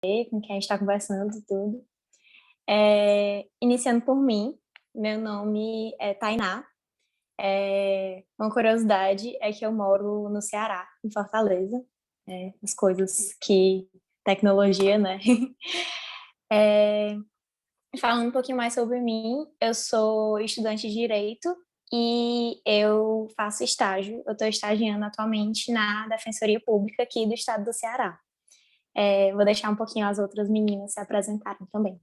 com quem a gente está conversando e tudo. Iniciando por mim, meu nome é Tainá. Uma curiosidade é que eu moro no Ceará, em Fortaleza. As coisas que... tecnologia, né? Falando um pouquinho mais sobre mim, eu sou estudante de Direito e eu faço estágio. Eu estou estagiando atualmente na Defensoria Pública aqui do estado do Ceará. Vou deixar um pouquinho as outras meninas se apresentarem também.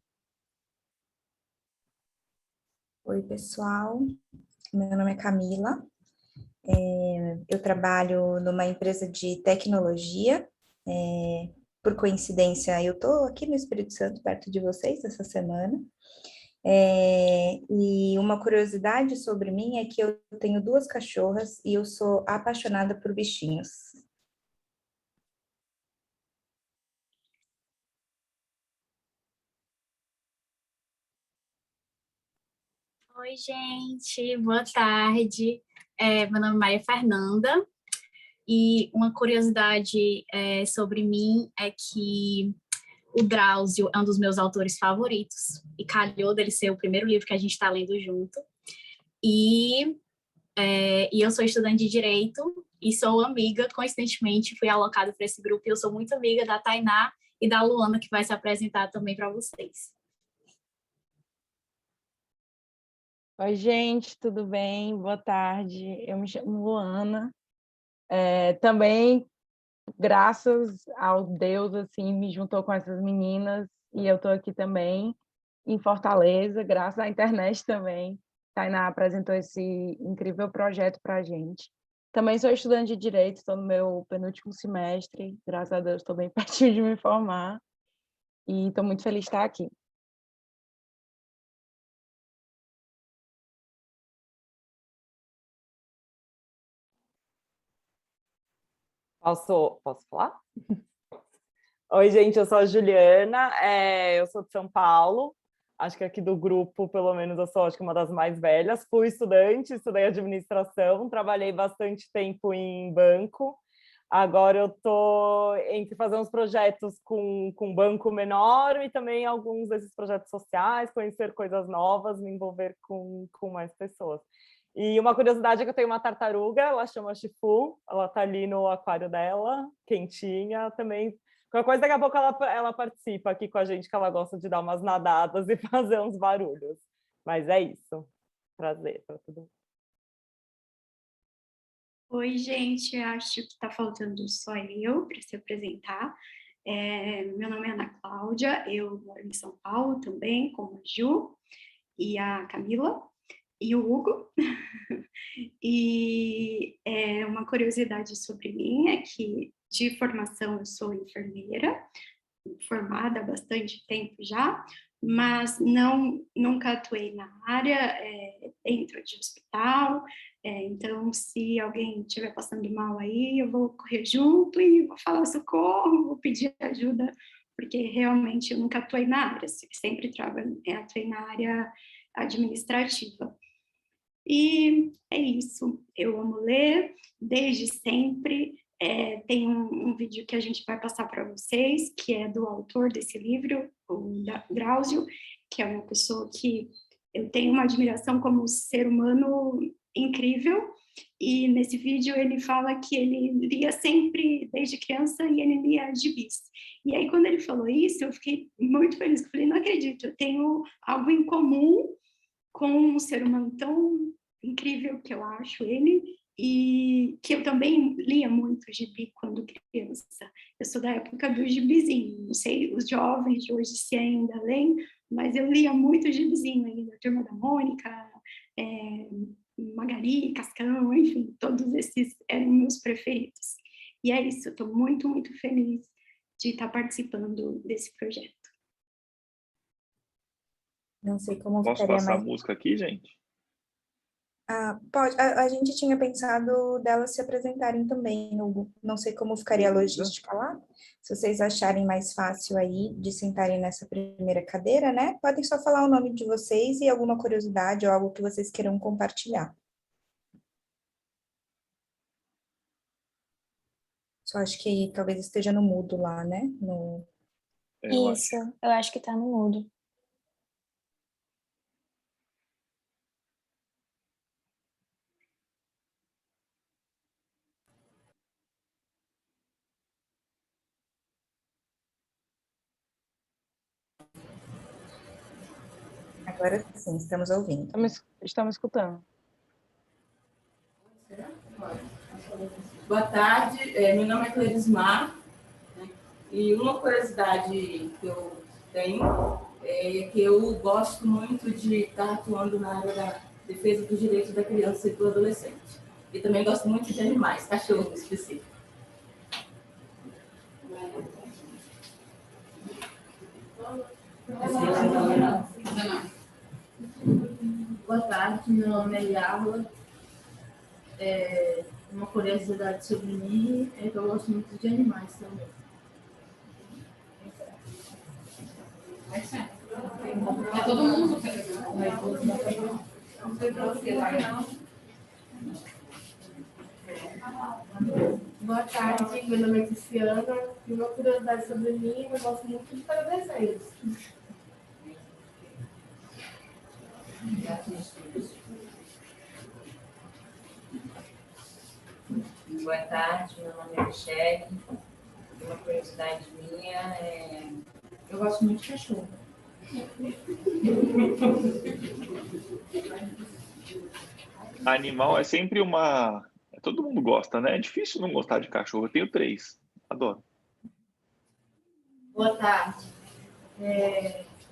Oi, pessoal. Meu nome é Camila. Eu trabalho numa empresa de tecnologia. Por coincidência, eu estou aqui no Espírito Santo, perto de vocês, essa semana. E uma curiosidade sobre mim é que eu tenho 2 cachorras e eu sou apaixonada por bichinhos. Oi, gente, boa tarde. Meu nome é Maria Fernanda e uma curiosidade sobre mim é que o Drauzio é um dos meus autores favoritos e calhou dele ser o primeiro livro que a gente está lendo junto. E eu sou estudante de Direito e sou amiga, coincidentemente, fui alocada para esse grupo e eu sou muito amiga da Tainá e da Luana, que vai se apresentar também para vocês. Oi, gente, tudo bem? Boa tarde. Eu me chamo Luana. Também, graças ao Deus, assim, me juntou com essas meninas e eu estou aqui também em Fortaleza, graças à internet também. Tainá apresentou esse incrível projeto para a gente. Também sou estudante de Direito, estou no meu penúltimo semestre, graças a Deus estou bem pertinho de me formar e estou muito feliz de estar aqui. Posso falar? Oi, gente, eu sou a Juliana, eu sou de São Paulo, acho que aqui do grupo, pelo menos, eu sou acho que uma das mais velhas. Fui estudante, estudei administração, trabalhei bastante tempo em banco. Agora eu estou entre fazer uns projetos com banco menor e também alguns desses projetos sociais, conhecer coisas novas, me envolver com mais pessoas. E uma curiosidade é que eu tenho uma tartaruga, ela chama Chifu, ela está ali no aquário dela, quentinha também. Qualquer coisa, daqui a pouco ela participa aqui com a gente, que ela gosta de dar umas nadadas e fazer uns barulhos. Mas é isso. Prazer para todo mundo. Oi, gente, acho que está faltando só eu para se apresentar. Meu nome é Ana Cláudia, eu moro em São Paulo também, como a Ju e a Camila e o Hugo. E uma curiosidade sobre mim é que, de formação, eu sou enfermeira, formada há bastante tempo já, mas nunca atuei na área, dentro de hospital. Então, se alguém estiver passando mal aí, eu vou correr junto e vou falar socorro, vou pedir ajuda, porque realmente eu nunca atuei na área, sempre atuei na área administrativa. E é isso, eu amo ler desde sempre. Tem um vídeo que a gente vai passar para vocês, que é do autor desse livro, o Drauzio, que é uma pessoa que eu tenho uma admiração como ser humano incrível, e nesse vídeo ele fala que ele lia sempre desde criança e ele lia gibis. E aí quando ele falou isso, eu fiquei muito feliz, eu falei, não acredito, eu tenho algo em comum com um ser humano tão incrível que eu acho ele, e que eu também lia muito gibi quando criança. Eu sou da época do gibizinho, não sei os jovens de hoje se ainda leem, mas eu lia muito gibizinho ainda, Turma da Mônica, Magali, Cascão, enfim, todos esses eram meus preferidos. E é isso, eu estou muito, muito feliz de estar participando desse projeto. Não sei como Posso ficaria passar a mais... música aqui, gente? Pode. A gente tinha pensado delas se apresentarem também, Hugo. Não sei como ficaria a logística lá. Se vocês acharem mais fácil aí de sentarem nessa primeira cadeira, né? Podem só falar o nome de vocês e alguma curiosidade ou algo que vocês queiram compartilhar. Só acho que talvez esteja no mudo lá, né? Eu Isso, acho. eu acho que tá no mudo. Agora sim, estamos ouvindo. Estamos escutando. Boa tarde, meu nome é Clerismar, né? E uma curiosidade que eu tenho é que eu gosto muito de estar atuando na área da defesa dos direitos da criança e do adolescente. E também gosto muito de animais, cachorros específicos. Boa tarde, meu nome é Yahla. Uma curiosidade sobre mim é que eu gosto muito de animais também. É todo mundo. Boa tarde, meu nome é Cristiana e uma curiosidade sobre mim, eu gosto muito de fazer desenhos. Boa tarde, meu nome é Michele. Uma curiosidade minha é... Eu gosto muito de cachorro. Animal é sempre uma... Todo mundo gosta, né? É difícil não gostar de cachorro. Eu tenho 3. Adoro. Boa tarde.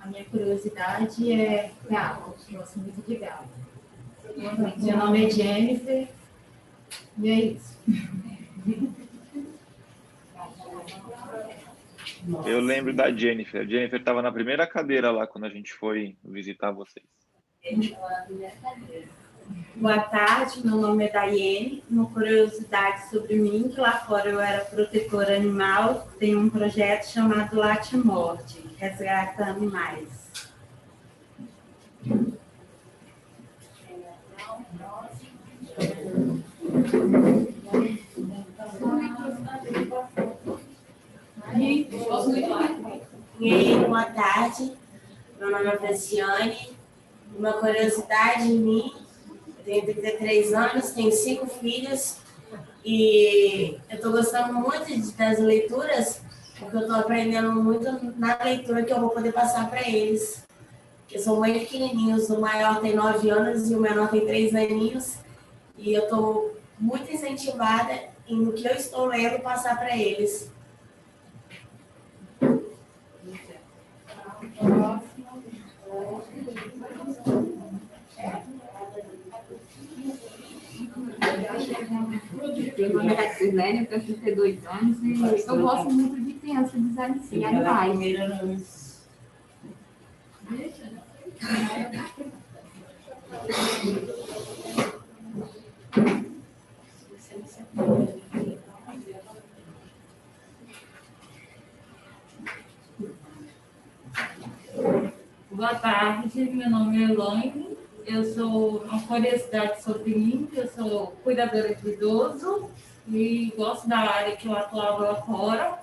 A minha curiosidade é galo. Eu gosto muito de galo. Meu nome é Jennifer e é isso. Eu lembro da Jennifer. A Jennifer estava na primeira cadeira lá quando a gente foi visitar vocês. Boa tarde, meu nome é Daiane. Uma curiosidade sobre mim, que lá fora eu era protetora animal, tem um projeto chamado Late Morte, resgata animais. E aí, boa tarde. Meu nome é Franciane. Uma curiosidade em mim, eu tenho 33 anos, tenho 5 filhos e eu estou gostando muito das leituras, porque eu estou aprendendo muito na leitura que eu vou poder passar para eles. Eu sou mãe pequenininhos, o maior tem 9 anos e o menor tem 3 aninhos, e eu estou muito incentivada no que eu estou lendo passar para eles. Meu nome é Raxilene, eu tenho 32 anos e eu gosto muito de crianças de animais. Boa tarde, meu nome é Elaine. Eu sou uma curiosidade sobre mim, que eu sou cuidadora de idoso e gosto da área que eu atuava lá fora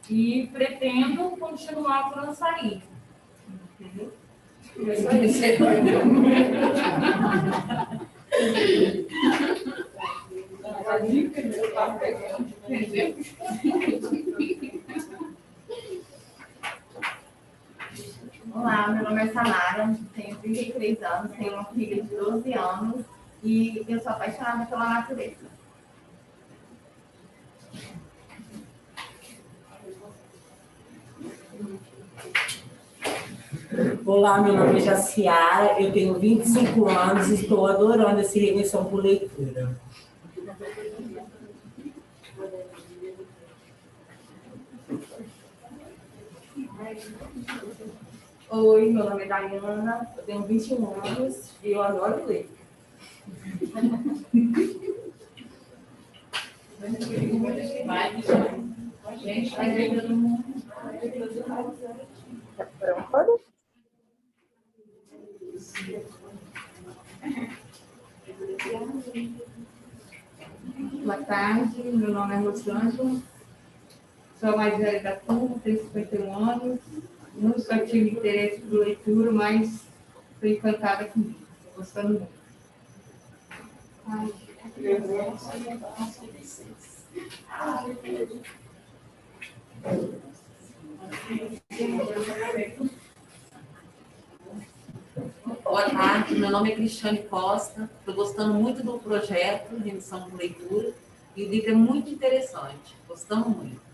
e pretendo continuar por não sair. Entendeu? É só isso. Olá, meu nome é Samara, tenho 33 anos, tenho uma filha de 12 anos e eu sou apaixonada pela natureza. Olá, meu nome é Jaciara, eu tenho 25 anos e estou adorando essa remissão por leitura. Oi, meu nome é Dayana, eu tenho 21 anos e eu adoro ler. Boa tarde, meu nome é Rosângela. sou a mais velha da turma, tenho 51 anos, nunca tive interesse por leitura, mas estou encantada com isso, estou gostando muito. Boa tarde, meu nome é Cristiane Costa, estou gostando muito do projeto Remissão por Leitura e o livro é muito interessante, gostamos muito.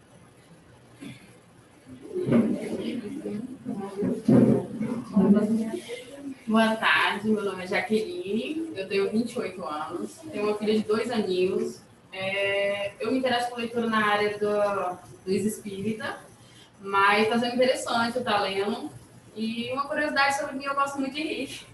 Boa tarde, meu nome é Jaqueline, eu tenho 28 anos, tenho uma filha de 2 aninhos. Eu me interesso por leitura na área do espírita, mas está sendo interessante eu estar lendo. E uma curiosidade sobre mim, eu gosto muito de rir.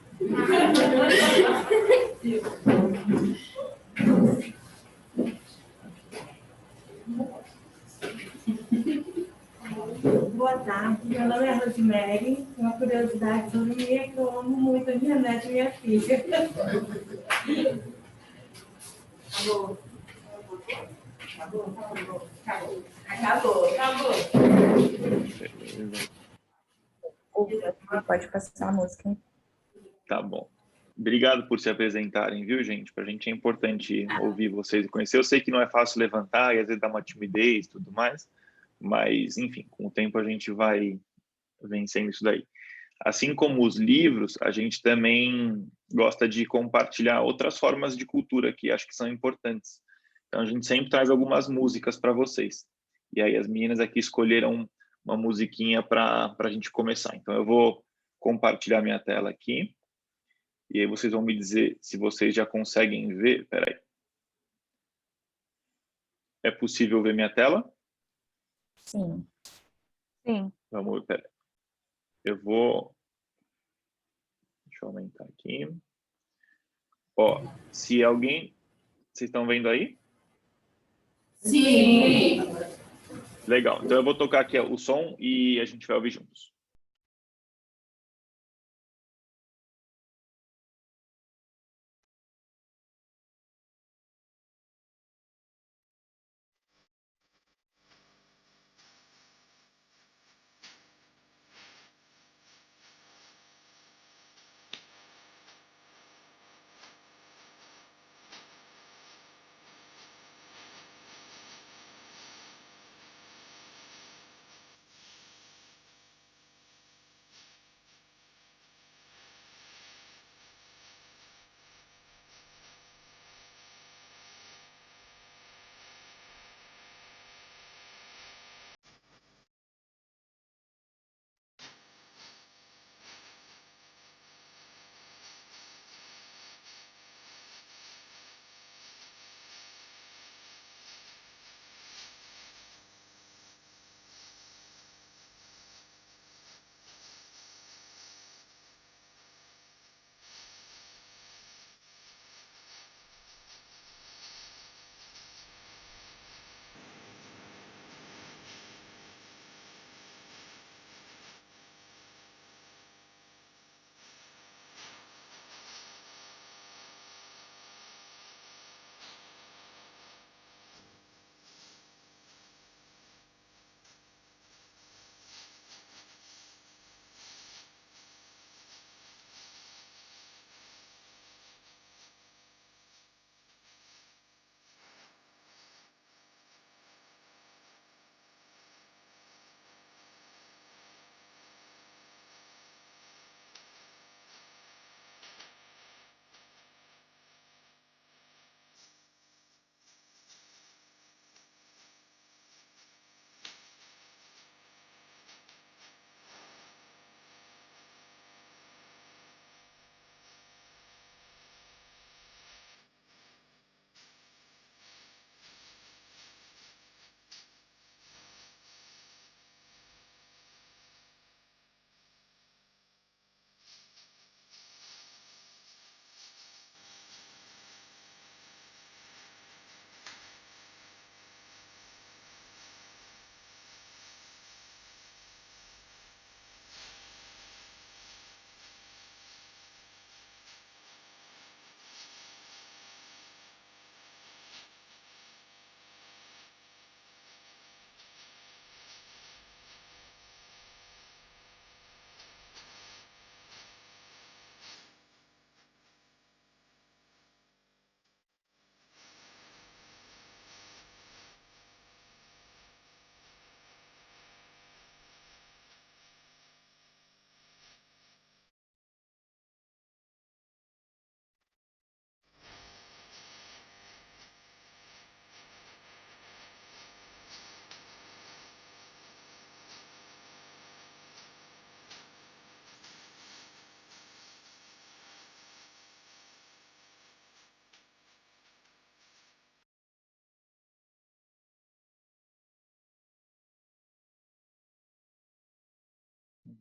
Boa tarde, meu nome é Rosemary. Uma curiosidade sobre mim é que eu amo muito a minha neta e minha filha. Acabou. Acabou. Pode passar a música, hein? Tá bom. Obrigado por se apresentarem, viu, gente? Para a gente é importante ouvir vocês e conhecer. Eu sei que não é fácil levantar e às vezes dá uma timidez e tudo mais, mas, enfim, com o tempo a gente vai vencendo isso daí. Assim como os livros, a gente também gosta de compartilhar outras formas de cultura que acho que são importantes. Então, a gente sempre traz algumas músicas para vocês. E aí as meninas aqui escolheram uma musiquinha para a gente começar. Então, eu vou compartilhar minha tela aqui. E aí vocês vão me dizer se vocês já conseguem ver. Peraí. É possível ver minha tela? Sim. Sim. Vamos ver, peraí. Eu vou... Deixa eu aumentar aqui. Ó, se alguém... Vocês estão vendo aí? Sim! Legal. Então eu vou tocar aqui o som e a gente vai ouvir juntos.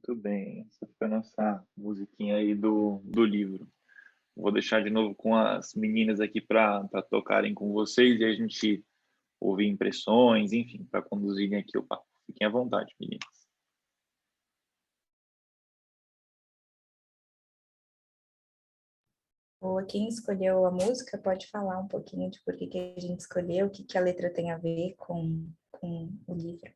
Muito bem, essa foi a nossa musiquinha aí do livro. Vou deixar de novo com as meninas aqui para tocarem com vocês e a gente ouvir impressões, enfim, para conduzirem aqui o papo. Fiquem à vontade, meninas. Boa, quem escolheu a música pode falar um pouquinho de por que a gente escolheu, o que a letra tem a ver com o livro.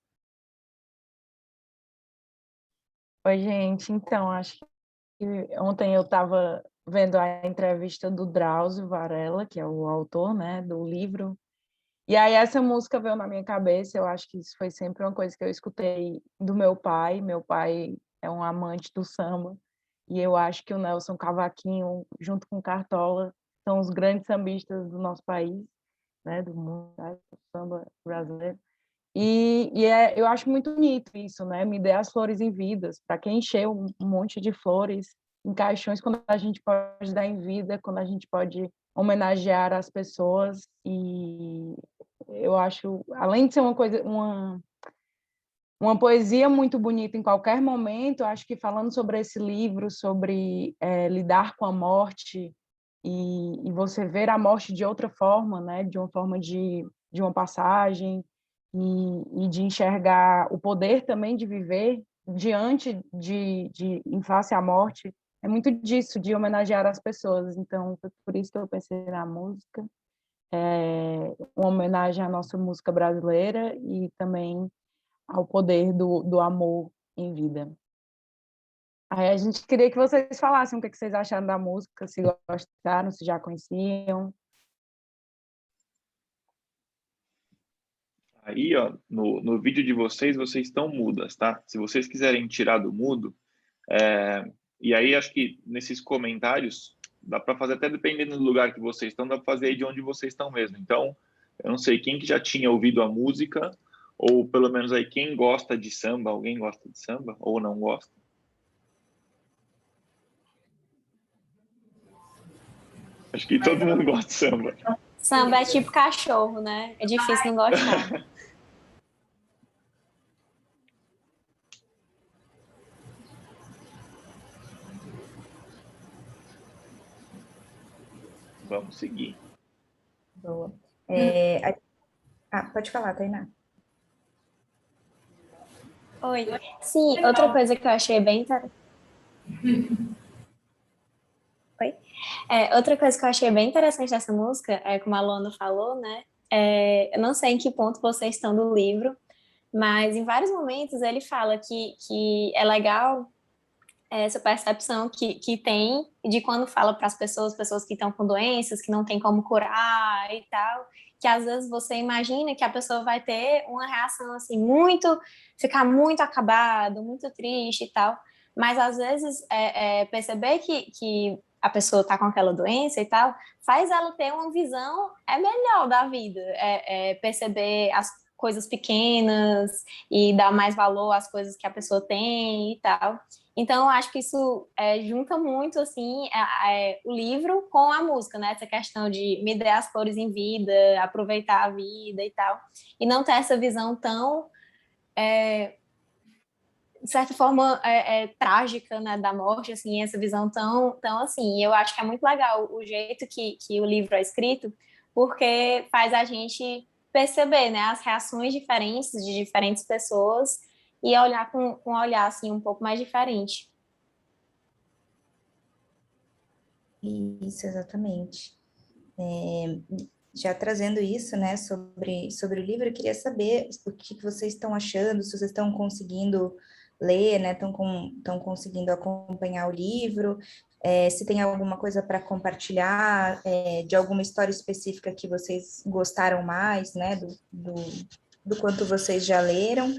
Oi, gente. Então, acho que ontem eu estava vendo a entrevista do Drauzio Varela, que é o autor, né, do livro, e aí essa música veio na minha cabeça. Eu acho que isso foi sempre uma coisa que eu escutei do meu pai. Meu pai é um amante do samba, e eu acho que o Nelson Cavaquinho, junto com o Cartola, são os grandes sambistas do nosso país, né, do mundo, né, do samba brasileiro. Eu acho muito bonito isso, né? Me dê as flores em vidas, para quem encher um monte de flores em caixões, quando a gente pode dar em vida, quando a gente pode homenagear as pessoas. E eu acho, além de ser uma poesia muito bonita em qualquer momento, acho que falando sobre esse livro, sobre lidar com a morte e você ver a morte de outra forma, né? De uma forma de uma passagem, e de enxergar o poder também de viver diante em face à morte, é muito disso, de homenagear as pessoas. Então, foi por isso que eu pensei na música, uma homenagem à nossa música brasileira e também ao poder do amor em vida. Aí a gente queria que vocês falassem o que vocês acharam da música, se gostaram, se já conheciam. Aí, ó, no vídeo de vocês estão mudas, tá? Se vocês quiserem tirar do mudo, e aí acho que nesses comentários dá para fazer, até dependendo do lugar que vocês estão, dá para fazer aí de onde vocês estão mesmo. Então, eu não sei quem que já tinha ouvido a música, ou pelo menos aí quem gosta de samba, alguém gosta de samba ou não gosta? Acho que todo mundo gosta de samba. Samba é tipo cachorro, né? É difícil não gostar. Vamos seguir. Boa. Pode falar, Tainá. Oi. Sim, outra coisa que eu achei bem interessante. Oi? Outra coisa que eu achei bem interessante dessa música, como a Luana falou, né? Eu não sei em que ponto vocês estão do livro, mas em vários momentos ele fala que é legal essa percepção que tem de quando fala para as pessoas que estão com doenças, que não tem como curar e tal, que às vezes você imagina que a pessoa vai ter uma reação assim, ficar muito acabado, muito triste e tal, mas às vezes perceber que a pessoa está com aquela doença e tal, faz ela ter uma visão melhor da vida, perceber as coisas pequenas e dar mais valor às coisas que a pessoa tem e tal. Então, eu acho que isso junta muito, assim, o livro com a música, né? Essa questão de me dar as flores em vida, aproveitar a vida e tal. E não ter essa visão tão, de certa forma, trágica, né, da morte, assim, essa visão tão assim. E eu acho que é muito legal o jeito que o livro é escrito, porque faz a gente perceber, né, as reações diferentes de diferentes pessoas e olhar com um olhar assim um pouco mais diferente. Isso, exatamente. Já trazendo isso, né, sobre o livro, eu queria saber o que vocês estão achando, se vocês estão conseguindo ler, né, estão conseguindo acompanhar o livro, se tem alguma coisa para compartilhar, de alguma história específica que vocês gostaram mais, né, do quanto vocês já leram.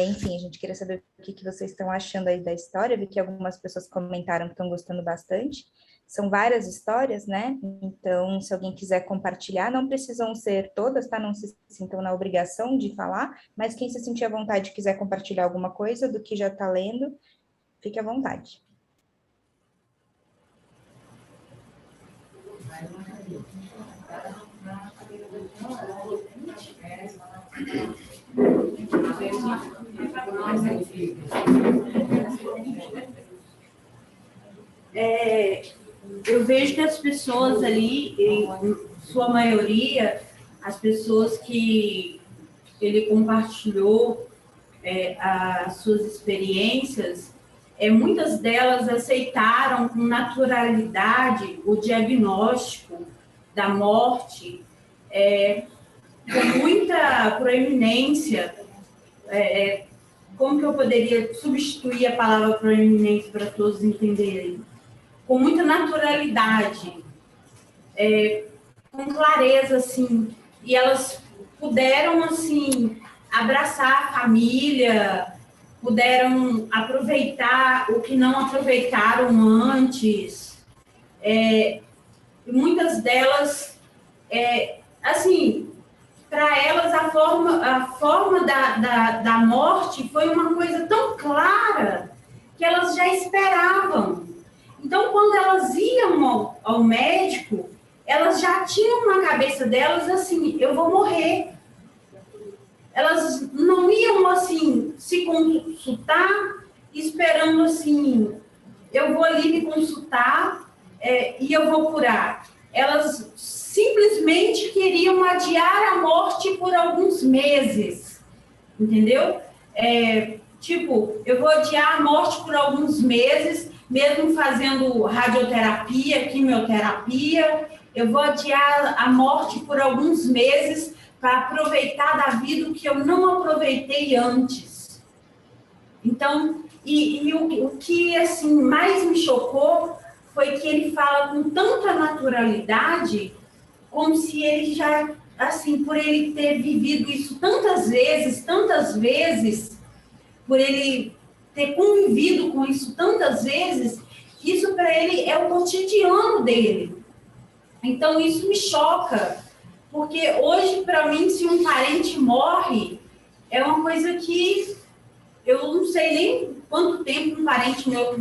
Enfim, a gente queria saber o que vocês estão achando aí da história. Vi que algumas pessoas comentaram que estão gostando bastante. São várias histórias, né? Então, se alguém quiser compartilhar, não precisam ser todas, tá? Não se sintam na obrigação de falar, mas quem se sentir à vontade e quiser compartilhar alguma coisa do que já está lendo, fique à vontade. eu vejo que as pessoas ali, em sua maioria, as pessoas que ele compartilhou as suas experiências, muitas delas aceitaram com naturalidade o diagnóstico da morte, com muita proeminência. Como que eu poderia substituir a palavra proeminência para todos entenderem? Com muita naturalidade, com clareza, assim, e elas puderam, assim, abraçar a família, puderam aproveitar o que não aproveitaram antes. Muitas delas, assim, para elas a forma da morte foi uma coisa tão clara que elas já esperavam. Então, quando elas iam ao médico, elas já tinham na cabeça delas assim, eu vou morrer. Elas não iam, assim, se consultar, esperando, assim, eu vou ali me consultar e eu vou curar. Elas simplesmente queriam adiar a morte por alguns meses, entendeu? Tipo, eu vou adiar a morte por alguns meses, mesmo fazendo radioterapia, quimioterapia, eu vou adiar a morte por alguns meses para aproveitar da vida o que eu não aproveitei antes. Então, o que assim, mais me chocou foi que ele fala com tanta naturalidade, como se ele já, assim, por ele ter vivido isso tantas vezes, por ele ter convivido com isso tantas vezes, isso para ele é o cotidiano dele. Então, isso me choca, porque hoje, para mim, se um parente morre, é uma coisa que eu não sei nem quanto tempo um parente meu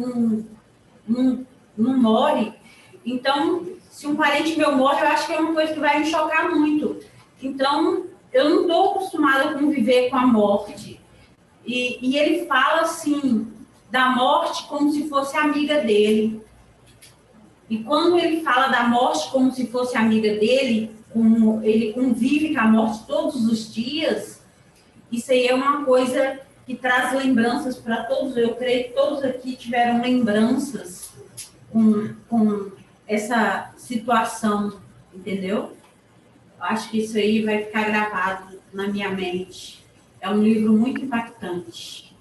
não morre. Então, se um parente meu morre, eu acho que é uma coisa que vai me chocar muito. Então, eu não estou acostumada a conviver com a morte. E ele fala, assim, da morte como se fosse amiga dele. E quando ele fala da morte como se fosse amiga dele, como ele convive com a morte todos os dias, isso aí é uma coisa que traz lembranças para todos. Eu creio que todos aqui tiveram lembranças com essa situação, entendeu? Acho que isso aí vai ficar gravado na minha mente. É um livro muito impactante.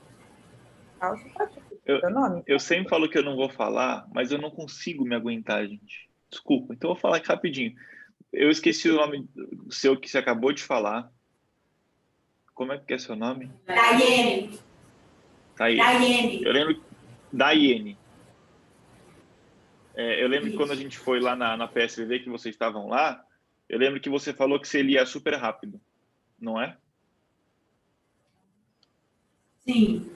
Eu sempre falo que eu não vou falar, mas eu não consigo me aguentar, gente. Desculpa, então eu vou falar aqui rapidinho. Eu esqueci o nome seu que você acabou de falar. Como é que é seu nome? Daiane. Daiane. Eu lembro... Daiane. Eu lembro que quando a gente foi lá na PSVV, que vocês estavam lá, eu lembro que você falou que você lia super rápido, não é? Sim.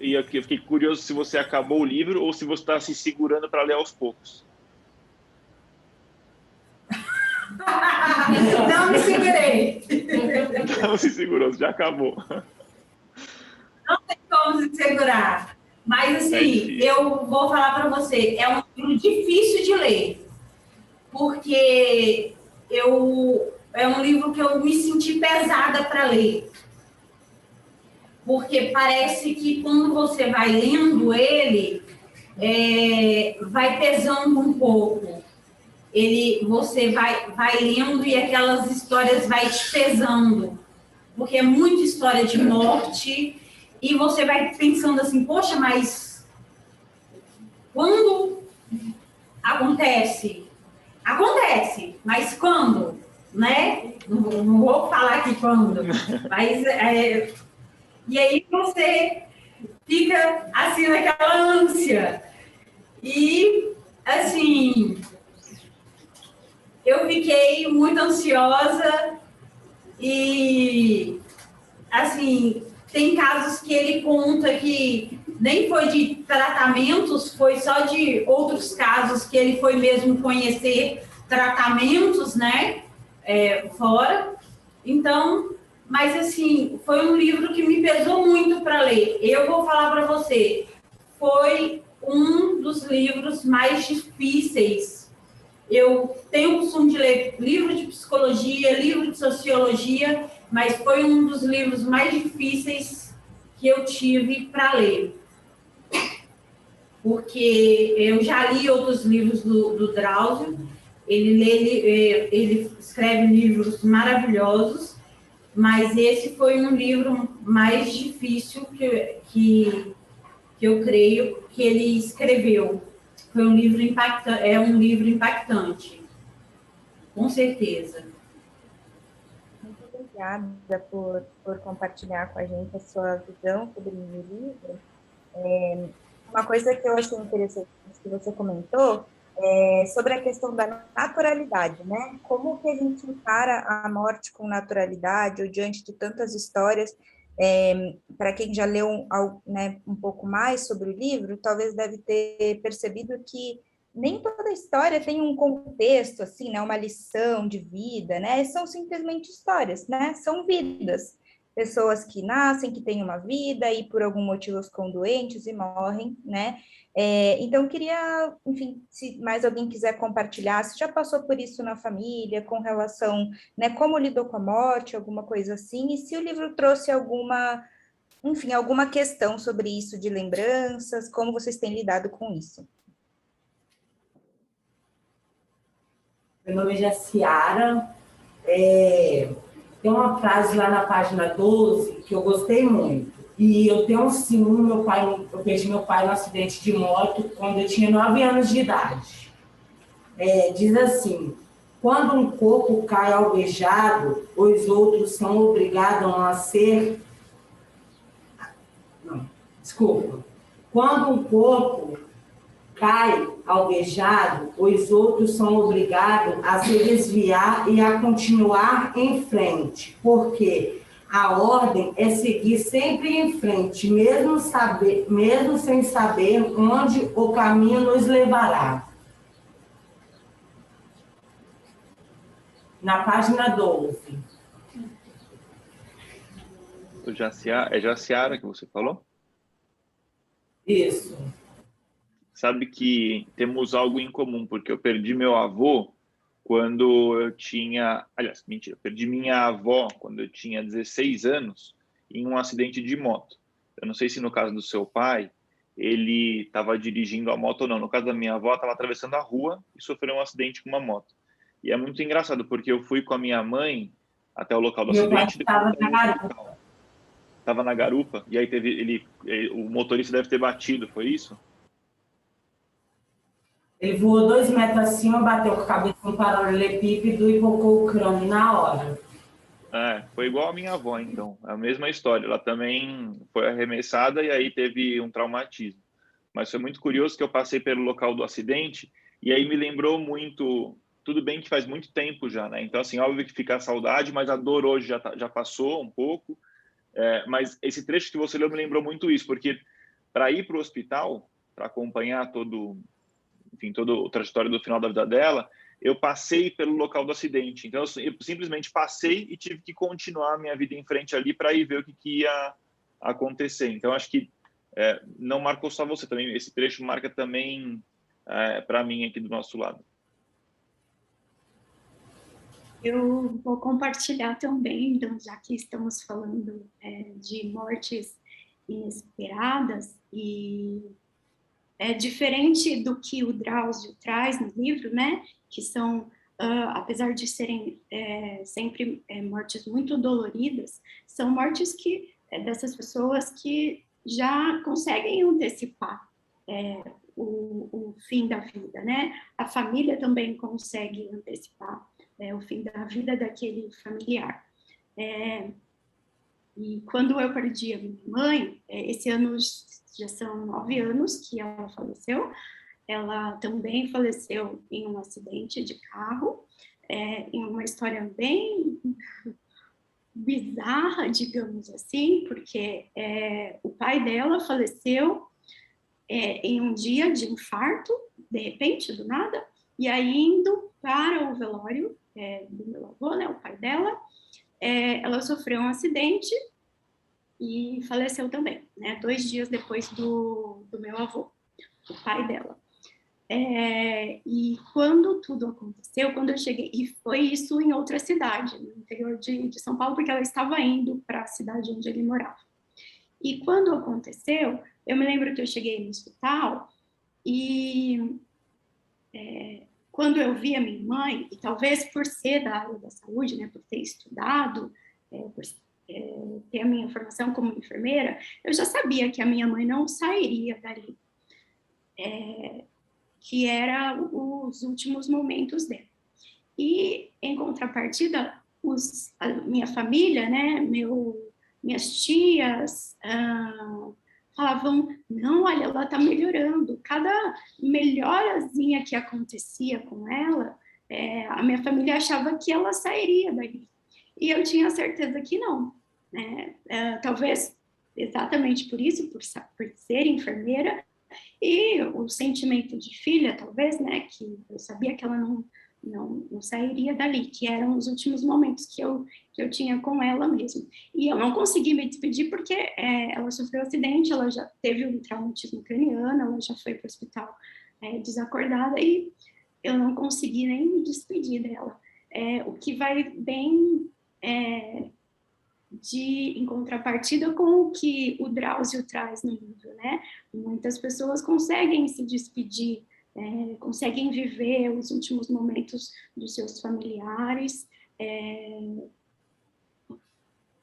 E eu fiquei curioso se você acabou o livro ou se você está se segurando para ler aos poucos. Não me segurei. Não se segurou, já acabou. Não tem como se segurar. Mas, assim, eu vou falar para você, é um livro difícil de ler, porque é um livro que eu me senti pesada para ler. Porque parece que quando você vai lendo ele, vai pesando um pouco. Você vai lendo e aquelas histórias vai te pesando. Porque é muita história de morte. E você vai pensando assim, poxa, mas quando acontece? Acontece, mas quando? Né? Não vou falar aqui quando. Mas, e aí você fica assim naquela ânsia. E, assim, eu fiquei muito ansiosa e, assim, tem casos que ele conta que nem foi de tratamentos, foi só de outros casos que ele foi mesmo conhecer tratamentos, né, fora. Então, mas assim, foi um livro que me pesou muito para ler. Eu vou falar para você, foi um dos livros mais difíceis. Eu tenho o costume de ler livro de psicologia, livro de sociologia, mas foi um dos livros mais difíceis que eu tive para ler. Porque eu já li outros livros do Drauzio, ele escreve livros maravilhosos, mas esse foi um livro mais difícil que eu creio que ele escreveu. Foi um livro impactante, é um livro impactante, com certeza. Muito obrigada por compartilhar com a gente a sua visão sobre o livro. Uma coisa que eu achei interessante que você comentou é sobre a questão da naturalidade, né? Como que a gente encara a morte com naturalidade ou diante de tantas histórias? Para quem já leu né, um pouco mais sobre o livro, talvez deve ter percebido que nem toda história tem um contexto, assim, né, uma lição de vida, né? São simplesmente histórias, né? São vidas. Pessoas que nascem, que têm uma vida e por algum motivo ficam doentes e morrem, né? Então, eu queria, enfim, se mais alguém quiser compartilhar, se já passou por isso na família, com relação, né, como lidou com a morte, alguma coisa assim, e se o livro trouxe alguma questão sobre isso de lembranças, como vocês têm lidado com isso? Meu nome é Jaciara. Tem uma frase lá na página 12 que eu gostei muito. E eu tenho sim, eu perdi meu pai no acidente de moto quando eu tinha 9 anos de idade. Diz assim: quando um corpo cai alvejado, os outros são obrigados a ser... Não, desculpa. Quando um corpo cai alvejado, os outros são obrigados a se desviar e a continuar em frente, porque a ordem é seguir sempre em frente, mesmo sem saber onde o caminho nos levará. Na página 12. É Jaciara que você falou? Isso. Sabe que temos algo em comum, porque eu perdi meu avô quando eu tinha... Aliás, mentira, eu perdi minha avó quando eu tinha 16 anos em um acidente de moto. Eu não sei se no caso do seu pai, ele estava dirigindo a moto ou não. No caso da minha avó, estava atravessando a rua e sofreu um acidente com uma moto. E é muito engraçado, porque eu fui com a minha mãe até o local do acidente. Estava na garupa. Estava na garupa, e aí o motorista deve ter batido, foi isso? Ele voou 2 metros acima, bateu com a cabeça no paralelepípedo e focou o crânio na hora. Foi igual a minha avó, então. É a mesma história. Ela também foi arremessada e aí teve um traumatismo. Mas foi muito curioso que eu passei pelo local do acidente e aí me lembrou muito... Tudo bem que faz muito tempo já, né? Então, assim, óbvio que fica a saudade, mas a dor hoje já passou um pouco. Mas esse trecho que você leu me lembrou muito isso, porque para ir para o hospital, para acompanhar toda a trajetória do final da vida dela, eu passei pelo local do acidente. Então, eu simplesmente passei e tive que continuar a minha vida em frente ali para ir ver o que ia acontecer. Então, acho que não marcou só você também, esse trecho marca também para mim aqui do nosso lado. Eu vou compartilhar também, então, já que estamos falando de mortes inesperadas, e é diferente do que o Drauzio traz no livro, né? Que são, apesar de serem sempre mortes muito doloridas, são mortes que dessas pessoas que já conseguem antecipar o fim da vida, né? A família também consegue antecipar o fim da vida daquele familiar. E quando eu perdi a minha mãe, esse ano já são 9 anos que ela faleceu. Ela também faleceu em um acidente de carro, em uma história bem bizarra, digamos assim, porque o pai dela faleceu em um dia de infarto, de repente, do nada, e aí indo para o velório do meu avô, né, o pai dela, ela sofreu um acidente e faleceu também, né, 2 dias depois do meu avô. o pai dela. E quando tudo aconteceu, quando eu cheguei, e foi isso em outra cidade, no interior de São Paulo, porque ela estava indo para a cidade onde ele morava. E quando aconteceu, eu me lembro que eu cheguei no hospital e quando eu vi a minha mãe, e talvez por ser da área da saúde, né, por ter estudado, por ter a minha formação como enfermeira, eu já sabia que a minha mãe não sairia dali. Que era os últimos momentos dela. E, em contrapartida, a minha família, né, minhas tias falavam, não, olha, ela está melhorando. Cada melhorazinha que acontecia com ela, a minha família achava que ela sairia dali. E eu tinha certeza que não. Talvez exatamente por isso, por ser enfermeira, e o sentimento de filha, talvez, né, que eu sabia que ela não sairia dali, que eram os últimos momentos que eu tinha com ela mesmo. E eu não consegui me despedir porque ela sofreu um acidente, ela já teve um traumatismo craniano, ela já foi para o hospital desacordada, e eu não consegui nem me despedir dela. O que vai bem em contrapartida com o que o Drauzio traz no livro, né? Muitas pessoas conseguem se despedir, conseguem viver os últimos momentos dos seus familiares,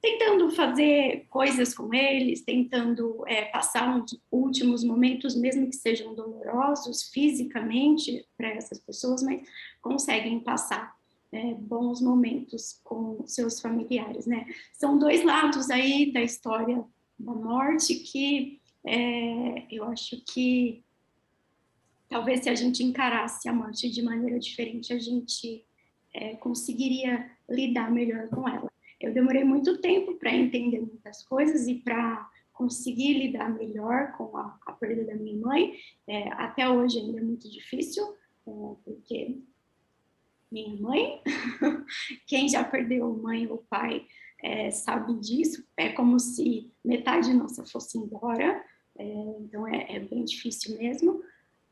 tentando fazer coisas com eles, tentando passar os últimos momentos, mesmo que sejam dolorosos fisicamente para essas pessoas, mas conseguem passar bons momentos com seus familiares, né? São dois lados aí da história da morte que eu acho que talvez se a gente encarasse a morte de maneira diferente, a gente conseguiria lidar melhor com ela. Eu demorei muito tempo para entender muitas coisas e para conseguir lidar melhor com a perda da minha mãe. Até hoje ainda é muito difícil, porque minha mãe, quem já perdeu mãe ou pai sabe disso, é como se metade nossa fosse embora, então é bem difícil mesmo,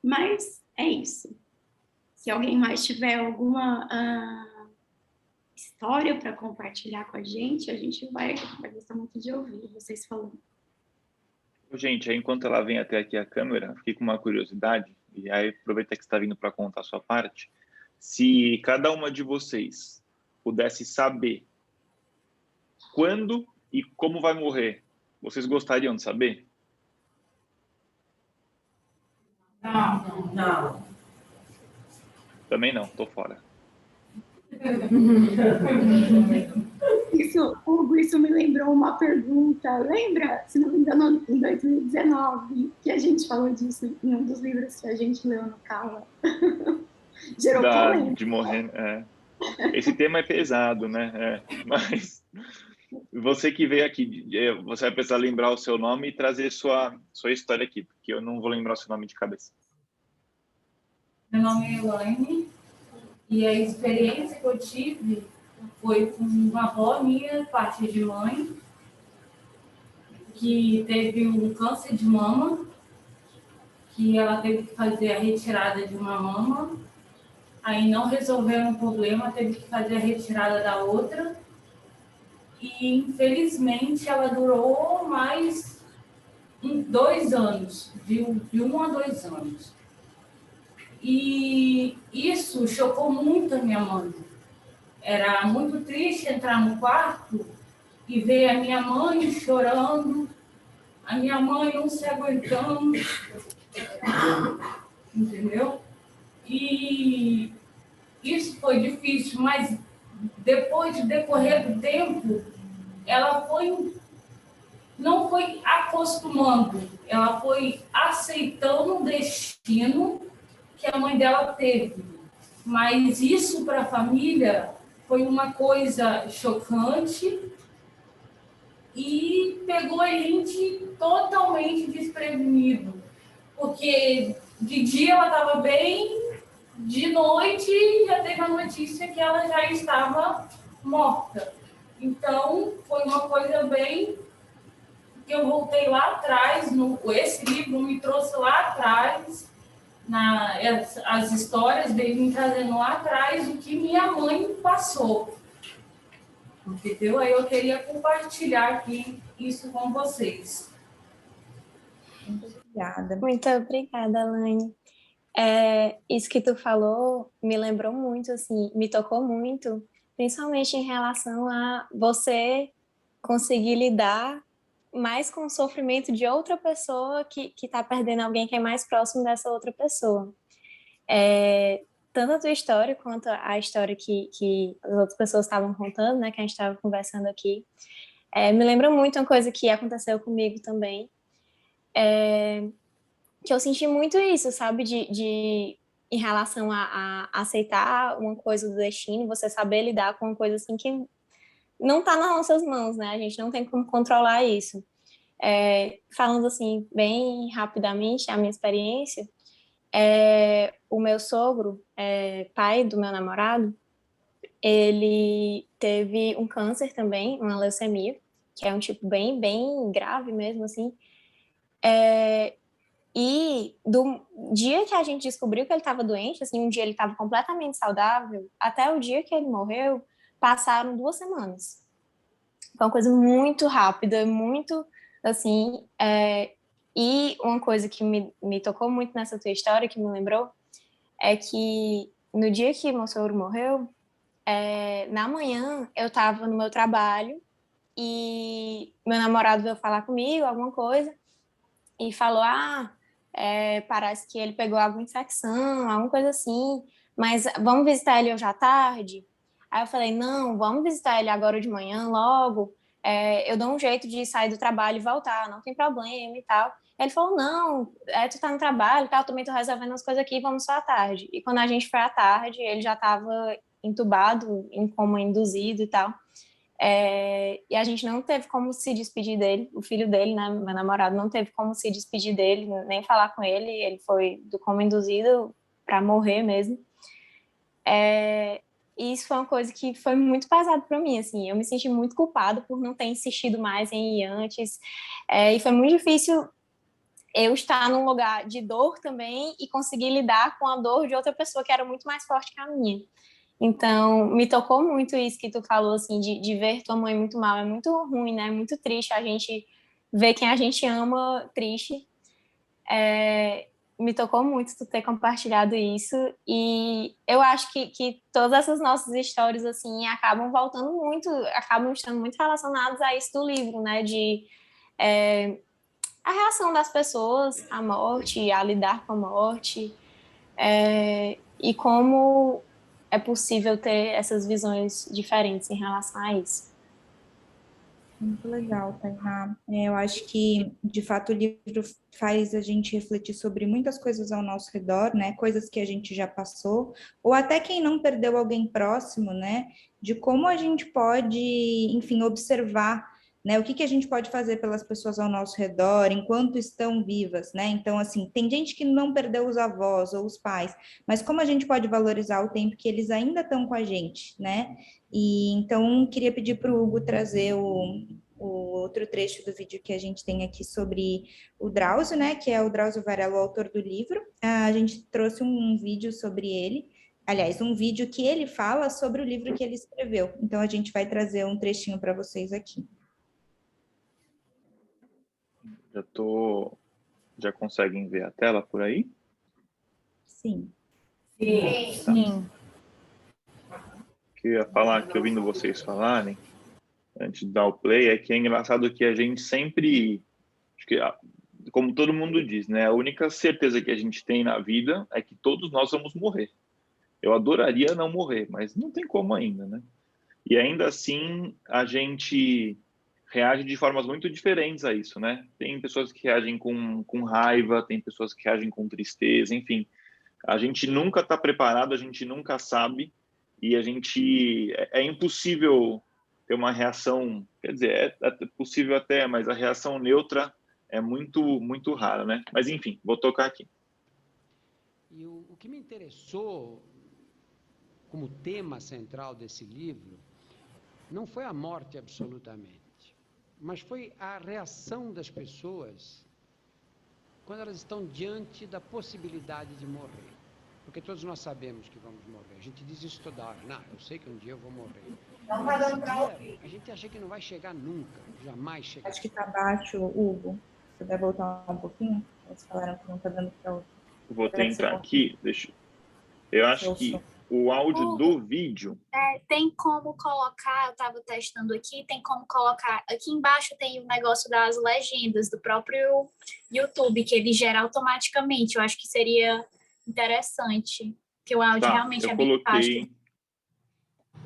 mas é isso. Se alguém mais tiver alguma história para compartilhar com a gente vai gostar muito de ouvir vocês falando. Gente, enquanto ela vem até aqui a câmera, fiquei com uma curiosidade, e aí aproveita que você está vindo para contar a sua parte. Se cada uma de vocês pudesse saber quando e como vai morrer, vocês gostariam de saber? Não. Também não, tô fora. Isso me lembrou uma pergunta, lembra? Se não me engano, em 2019, que a gente falou disso em um dos livros que a gente leu no Cala. Gerou polêmica. De morrer, Esse tema é pesado, né? Mas você que veio aqui, você vai precisar lembrar o seu nome e trazer sua história aqui, porque eu não vou lembrar o seu nome de cabeça. Meu nome é Elaine, e a experiência que eu tive foi com uma avó minha, parte de mãe, que teve um câncer de mama, que ela teve que fazer a retirada de uma mama, aí não resolveram o problema, teve que fazer a retirada da outra, e infelizmente ela durou mais 2 anos, de 1 a 2 anos. E isso chocou muito a minha mãe. Era muito triste entrar no quarto e ver a minha mãe chorando, a minha mãe não se aguentando, entendeu? E isso foi difícil, mas depois de decorrer do tempo, ela não foi acostumando, ela foi aceitando o destino que a mãe dela teve. Mas isso para a família foi uma coisa chocante e pegou a gente totalmente desprevenido, porque de dia ela estava bem, de noite já teve a notícia que ela já estava morta. Então, foi uma coisa bem que eu voltei lá atrás, esse livro me trouxe lá atrás, as histórias dele me trazendo lá atrás o que minha mãe passou. Entendeu? Aí eu queria compartilhar aqui isso com vocês. Muito obrigada. Muito obrigada, Alane. Isso que tu falou me lembrou muito, assim, me tocou muito, principalmente em relação a você conseguir lidar mais com o sofrimento de outra pessoa que está perdendo alguém que é mais próximo dessa outra pessoa. Tanto a tua história quanto a história que as outras pessoas estavam contando, né, que a gente estava conversando aqui, me lembra muito uma coisa que aconteceu comigo também, que eu senti muito isso, sabe, em relação a aceitar uma coisa do destino, você saber lidar com uma coisa assim que não está nas nossas mãos, né, a gente não tem como controlar isso. Falando assim, bem rapidamente, a minha experiência, o meu sogro, pai do meu namorado, ele teve um câncer também, uma leucemia, que é um tipo bem, bem grave mesmo, assim. E do dia que a gente descobriu que ele estava doente, assim, um dia ele estava completamente saudável, até o dia que ele morreu, passaram 2 semanas. Foi uma coisa muito rápida, muito, assim, e uma coisa que me tocou muito nessa tua história, que me lembrou, é que no dia que meu sogro morreu, na manhã eu estava no meu trabalho e meu namorado veio falar comigo, alguma coisa, e falou, parece que ele pegou alguma infecção, alguma coisa assim, mas vamos visitar ele hoje à tarde? Aí eu falei, não, vamos visitar ele agora de manhã logo, eu dou um jeito de sair do trabalho e voltar, não tem problema e tal. Ele falou, não, tu tá no trabalho e tal, também tô resolvendo as coisas aqui, vamos só à tarde. E quando a gente foi à tarde, ele já estava entubado, em coma induzido e tal. E a gente não teve como se despedir dele, o filho dele, né, meu namorado, não teve como se despedir dele, nem falar com ele, ele foi do coma induzido para morrer mesmo. E isso foi uma coisa que foi muito pesado para mim, assim, eu me senti muito culpada por não ter insistido mais em ir antes, e foi muito difícil eu estar num lugar de dor também e conseguir lidar com a dor de outra pessoa que era muito mais forte que a minha. Então, me tocou muito isso que tu falou, assim, de ver tua mãe muito mal. É muito ruim, né? É muito triste a gente ver quem a gente ama triste. Me tocou muito tu ter compartilhado isso. E eu acho que todas essas nossas histórias, assim, acabam voltando muito, acabam estando muito relacionadas a isso do livro, né? A reação das pessoas à morte, a lidar com a morte. E como é possível ter essas visões diferentes em relação a isso. Muito legal, Tainá. Eu acho que, de fato, o livro faz a gente refletir sobre muitas coisas ao nosso redor, né? Coisas que a gente já passou, ou até quem não perdeu alguém próximo, né? De como a gente pode, enfim, observar, né? O que a gente pode fazer pelas pessoas ao nosso redor enquanto estão vivas, né? Então, assim, tem gente que não perdeu os avós ou os pais, mas como a gente pode valorizar o tempo que eles ainda estão com a gente, né? E então, queria pedir para o Hugo trazer o outro trecho do vídeo que a gente tem aqui sobre o Drauzio, né, que é o Drauzio Varela, o autor do livro. A gente trouxe um vídeo sobre ele, aliás, um vídeo que ele fala sobre o livro que ele escreveu. Então, a gente vai trazer um trechinho para vocês aqui. Já conseguem ver a tela por aí? Sim. Sim. O que eu ia falar, que ouvindo vocês falarem, antes de dar o play, é que é engraçado que a gente sempre, acho que, como todo mundo diz, né, a única certeza que a gente tem na vida é que todos nós vamos morrer. Eu adoraria não morrer, mas não tem como ainda, né? E ainda assim, a gente reage de formas muito diferentes a isso, né? Tem pessoas que reagem com raiva, tem pessoas que reagem com tristeza, enfim. A gente nunca está preparado, a gente nunca sabe, e a gente é impossível ter uma reação, quer dizer, é possível até, mas a reação neutra é muito rara, né? Mas enfim, vou tocar aqui. E o que me interessou como tema central desse livro não foi a morte absolutamente, mas foi a reação das pessoas quando elas estão diante da possibilidade de morrer. Porque todos nós sabemos que vamos morrer. A gente diz isso toda hora. Não, eu sei que um dia eu vou morrer. A gente acha que não vai chegar nunca, jamais chegar. Acho que está baixo, Hugo. Você deve voltar um pouquinho? Eles falaram que não está dando para ouvir. Vou tentar aqui, deixa. Eu acho que o áudio do vídeo... tem como colocar, eu estava testando aqui, tem como colocar, aqui embaixo tem o negócio das legendas do próprio YouTube, que ele gera automaticamente. Eu acho que seria interessante, porque o áudio realmente é bem baixo.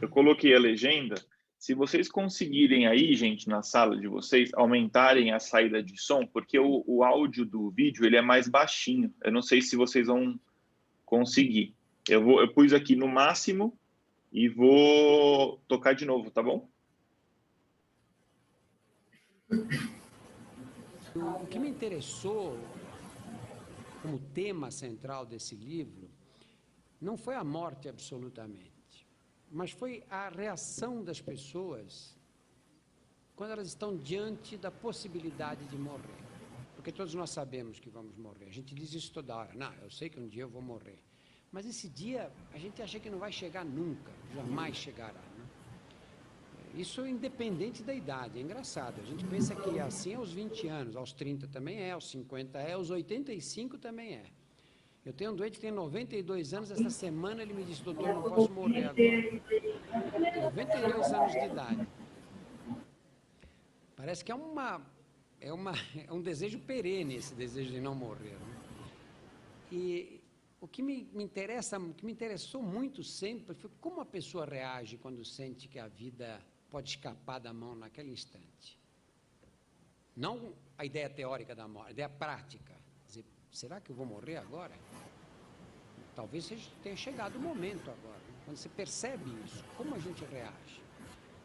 Eu coloquei a legenda. Se vocês conseguirem aí, gente, na sala de vocês, aumentarem a saída de som, porque o áudio do vídeo ele é mais baixinho. Eu não sei se vocês vão conseguir. Eu pus aqui no máximo e vou tocar de novo, tá bom? O que me interessou como tema central desse livro não foi a morte absolutamente, mas foi a reação das pessoas quando elas estão diante da possibilidade de morrer. Porque todos nós sabemos que vamos morrer. A gente diz isso toda hora. Não, eu sei que um dia eu vou morrer. Mas esse dia a gente acha que não vai chegar nunca, jamais chegará. Né? Isso independente da idade, é engraçado. A gente pensa que assim aos 20 anos, aos 30 também é, aos 50 é, aos 85 também é. Eu tenho um doente que tem 92 anos, esta semana ele me disse, doutor, não posso morrer agora. 92 anos de idade. Parece que é um desejo perene esse desejo de não morrer. Né? E o que me interessou muito sempre foi como a pessoa reage quando sente que a vida pode escapar da mão naquele instante. Não a ideia teórica da morte, a ideia prática. Dizer, será que eu vou morrer agora? Talvez tenha chegado o momento agora. Né? Quando você percebe isso, como a gente reage?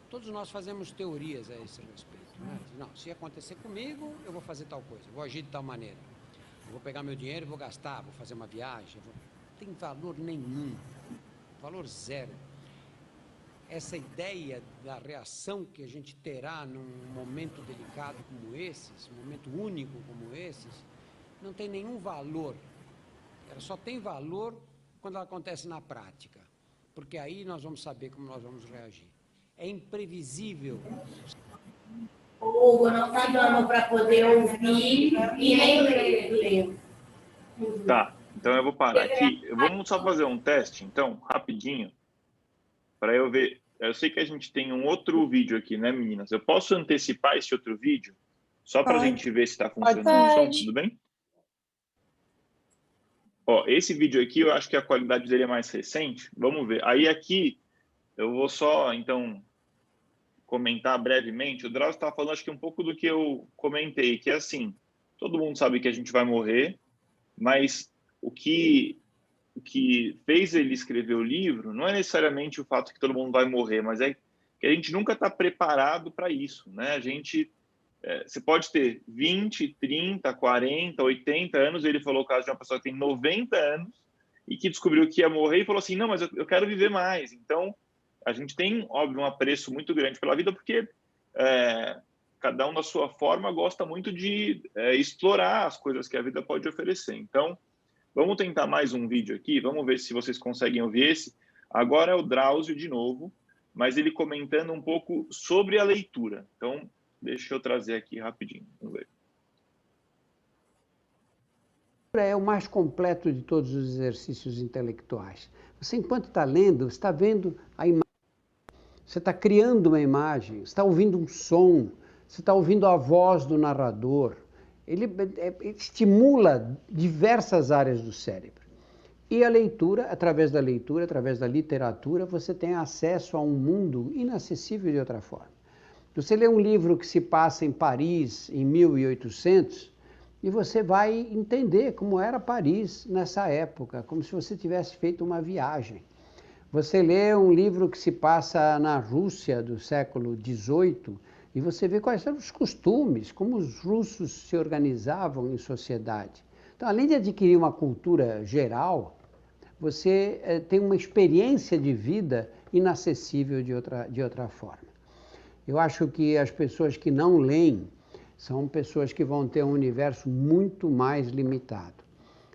Todos nós fazemos teorias a esse respeito. Né? Não, se acontecer comigo, eu vou fazer tal coisa, vou agir de tal maneira. Eu vou pegar meu dinheiro e vou gastar, vou fazer uma viagem. Não tem valor nenhum, valor zero. Essa ideia da reação que a gente terá num momento delicado como esses, um momento único como esses, não tem nenhum valor. Ela só tem valor quando ela acontece na prática, porque aí nós vamos saber como nós vamos reagir. É imprevisível. Hugo, não está dando para poder ouvir e nem ler. Tá, então eu vou parar aqui. Vamos só fazer um teste, então, rapidinho, para eu ver. Eu sei que a gente tem um outro vídeo aqui, né, meninas? Eu posso antecipar esse outro vídeo? Só para a gente ver se está funcionando o som, tudo bem? Ó, esse vídeo aqui, eu acho que a qualidade dele é mais recente. Vamos ver. Aí aqui, eu vou só, então, comentar brevemente. O Drauzio estava falando, acho que um pouco do que eu comentei, que é assim, todo mundo sabe que a gente vai morrer, mas o que fez ele escrever o livro não é necessariamente o fato que todo mundo vai morrer, mas é que a gente nunca está preparado para isso, né? A gente, você pode ter 20, 30, 40, 80 anos, ele falou o caso de uma pessoa que tem 90 anos e que descobriu que ia morrer e falou assim, não, mas eu quero viver mais. Então, a gente tem, óbvio, um apreço muito grande pela vida, porque cada um da sua forma gosta muito de explorar as coisas que a vida pode oferecer. Então, vamos tentar mais um vídeo aqui, vamos ver se vocês conseguem ouvir esse. Agora é o Drauzio de novo, mas ele comentando um pouco sobre a leitura. Então, deixa eu trazer aqui rapidinho, vamos ver. É o mais completo de todos os exercícios intelectuais. Você, enquanto está lendo, está vendo a imagem, você está criando uma imagem, você está ouvindo um som, você está ouvindo a voz do narrador. Ele estimula diversas áreas do cérebro. E a leitura, através da literatura, você tem acesso a um mundo inacessível de outra forma. Você lê um livro que se passa em Paris em 1800 e você vai entender como era Paris nessa época, como se você tivesse feito uma viagem. Você lê um livro que se passa na Rússia do século XVIII e você vê quais eram os costumes, como os russos se organizavam em sociedade. Então, além de adquirir uma cultura geral, você tem uma experiência de vida inacessível de outra forma. Eu acho que as pessoas que não leem são pessoas que vão ter um universo muito mais limitado.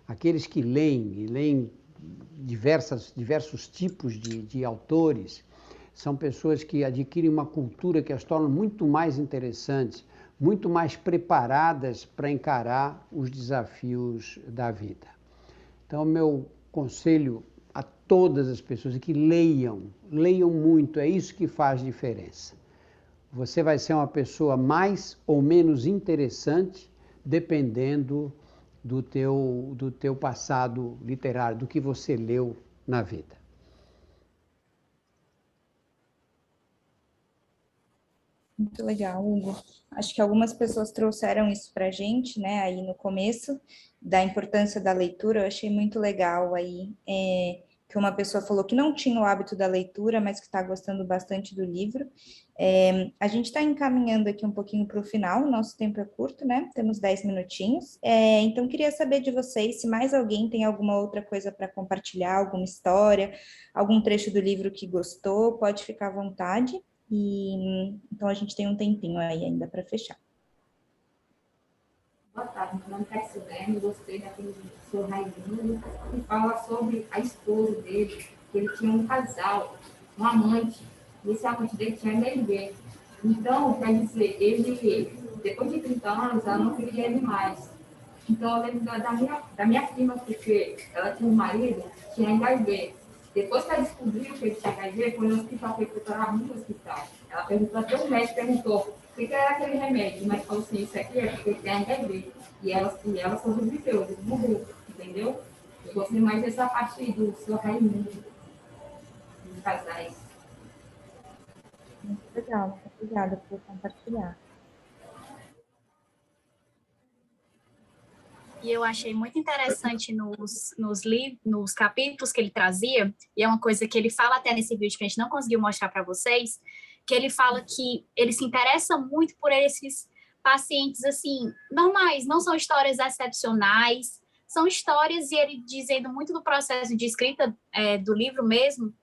Aqueles que leem, e leem diversos tipos de autores, são pessoas que adquirem uma cultura que as torna muito mais interessantes, muito mais preparadas para encarar os desafios da vida. Então, meu conselho a todas as pessoas é que leiam muito, é isso que faz diferença. Você vai ser uma pessoa mais ou menos interessante, dependendo do teu passado literário, do que você leu na vida. Muito legal, Hugo. Acho que algumas pessoas trouxeram isso para a gente, né, aí no começo, da importância da leitura. Eu achei muito legal aí, que uma pessoa falou que não tinha o hábito da leitura, mas que está gostando bastante do livro. A gente está encaminhando aqui um pouquinho para o final, o nosso tempo é curto, né? Temos 10 minutinhos. Então, queria saber de vocês se mais alguém tem alguma outra coisa para compartilhar, alguma história, algum trecho do livro que gostou, pode ficar à vontade. Então, a gente tem um tempinho aí ainda para fechar. Boa tarde, meu nome é Cassiane, gostei daquele do Sr. Raimundo, que fala sobre a esposa dele, que ele tinha um casal, um amante, e esse amante dele tinha HIV. Então, quer dizer, ele, depois de 30 anos, ela não queria ele mais. Então, eu lembro da minha prima, porque ela tinha um marido, tinha HIV. Depois que ela descobriu que ele tinha HIV, foi no hospital, foi procurar muito no hospital. Ela perguntou, até o médico perguntou o que era aquele remédio, mas falou assim, isso aqui é porque ele tem HIV. E ela sobreviveu, ele morreu, entendeu? Eu gostei mais dessa parte do Sr. Raimundo, dos casais. Muito legal, obrigada por compartilhar. E eu achei muito interessante nos capítulos que ele trazia, e é uma coisa que ele fala até nesse vídeo que a gente não conseguiu mostrar para vocês, que ele fala que ele se interessa muito por esses pacientes, assim, normais, não são histórias excepcionais, são histórias, e ele dizendo muito do processo de escrita do livro mesmo,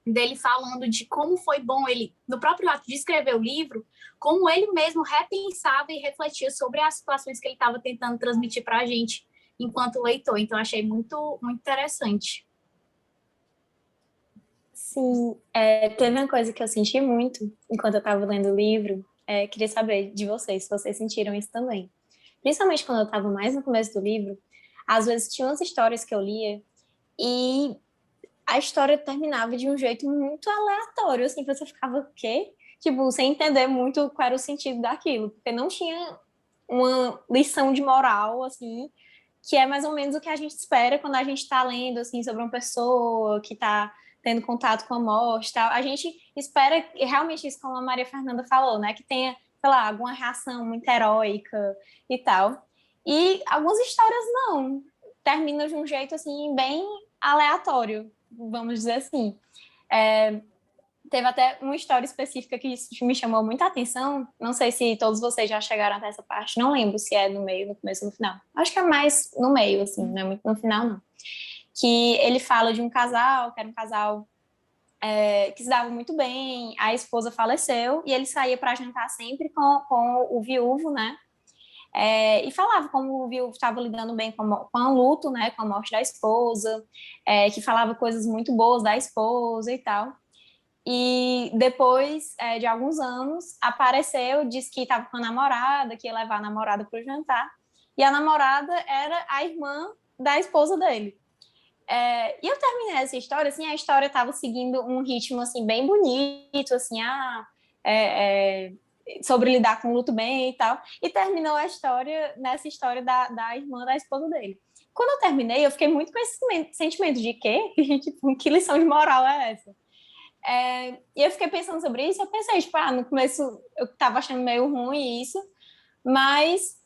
dele falando de como foi bom ele, no próprio ato de escrever o livro, como ele mesmo repensava e refletia sobre as situações que ele estava tentando transmitir para a gente enquanto leitor. Então, achei muito, muito interessante. Sim, teve uma coisa que eu senti muito enquanto eu estava lendo o livro, queria saber de vocês, se vocês sentiram isso também. Principalmente quando eu estava mais no começo do livro, às vezes tinha umas histórias que eu lia e a história terminava de um jeito muito aleatório, assim, você ficava, o quê? Tipo, sem entender muito qual era o sentido daquilo, porque não tinha uma lição de moral, assim, que é mais ou menos o que a gente espera quando a gente está lendo, assim, sobre uma pessoa que está tendo contato com a morte e tal. A gente espera realmente isso, como a Maria Fernanda falou, né, que tenha, sei lá, alguma reação muito heróica e tal. E algumas histórias não, terminam de um jeito, assim, bem aleatório, vamos dizer assim. Teve até uma história específica que me chamou muita atenção, não sei se todos vocês já chegaram até essa parte, não lembro se é no meio, no começo ou no final. Acho que é mais no meio, assim, não é muito no final, não. Que ele fala de um casal, que era um casal que se dava muito bem, a esposa faleceu, e ele saía para jantar sempre com o viúvo, né? E falava como o viúvo estava lidando bem com o luto, né, com a morte da esposa, que falava coisas muito boas da esposa e tal. E depois de alguns anos, apareceu, disse que estava com a namorada, que ia levar a namorada para o jantar, e a namorada era a irmã da esposa dele. E eu terminei essa história, assim, a história estava seguindo um ritmo, assim, bem bonito, assim, sobre lidar com o luto bem e tal, e terminou a história nessa história da irmã da esposa dele. Quando eu terminei, eu fiquei muito com esse sentimento de quê? Tipo, que lição de moral é essa? E eu fiquei pensando sobre isso, eu pensei, tipo, no começo eu estava achando meio ruim isso, mas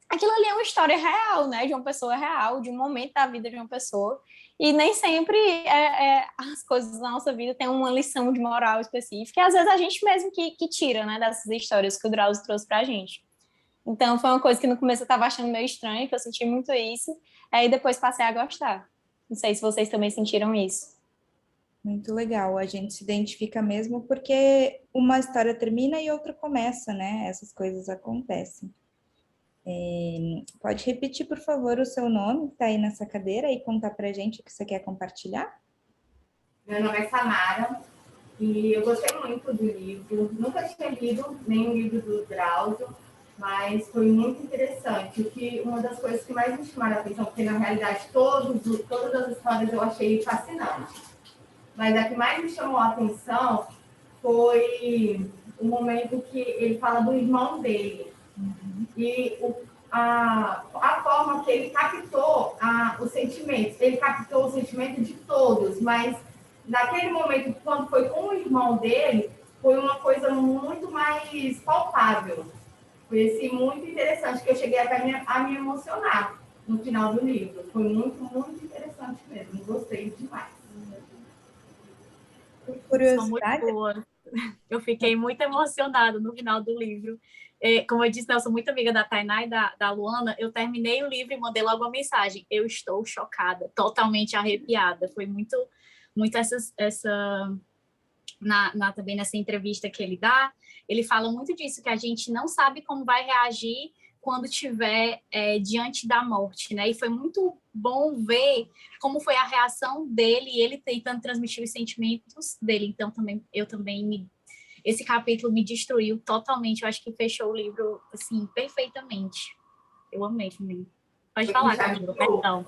aquilo ali é uma história real, né, de uma pessoa real, de um momento da vida de uma pessoa, e nem sempre as coisas da nossa vida têm uma lição de moral específica, e às vezes a gente mesmo que tira, né, dessas histórias que o Drauzio trouxe pra gente. Então foi uma coisa que no começo eu estava achando meio estranho, que eu senti muito isso, e depois passei a gostar. Não sei se vocês também sentiram isso. Muito legal, a gente se identifica mesmo porque uma história termina e outra começa, né? Essas coisas acontecem. Pode repetir, por favor, o seu nome, que está aí nessa cadeira, e contar para a gente o que você quer compartilhar? Meu nome é Samara e eu gostei muito do livro. Nunca tinha lido nenhum livro do Drauzio, mas foi muito interessante. Uma das coisas que mais me chamaram a atenção, porque na realidade todas as histórias eu achei fascinantes, mas a que mais me chamou a atenção foi o momento que ele fala do irmão dele. E a forma que ele captou os sentimentos. Ele captou o sentimento de todos, mas naquele momento, quando foi com o irmão dele, foi uma coisa muito mais palpável. Foi assim, muito interessante, que eu cheguei até a me emocionar no final do livro. Foi muito, muito interessante mesmo. Gostei demais. Curiosidade? São muito boas. Eu fiquei muito emocionada no final do livro. Como eu disse, eu sou muito amiga da Tainá e da Luana. Eu terminei o livro e mandei logo uma mensagem. Eu estou chocada, totalmente arrepiada. Foi muito também nessa entrevista que ele dá, ele fala muito disso, que a gente não sabe como vai reagir quando estiver diante da morte, né? E foi muito bom ver como foi a reação dele, e ele tentando transmitir os sentimentos dele. Então, esse capítulo me destruiu totalmente. Eu acho que fechou o livro, assim, perfeitamente. Eu amei também. Pode falar, Camila, perdão.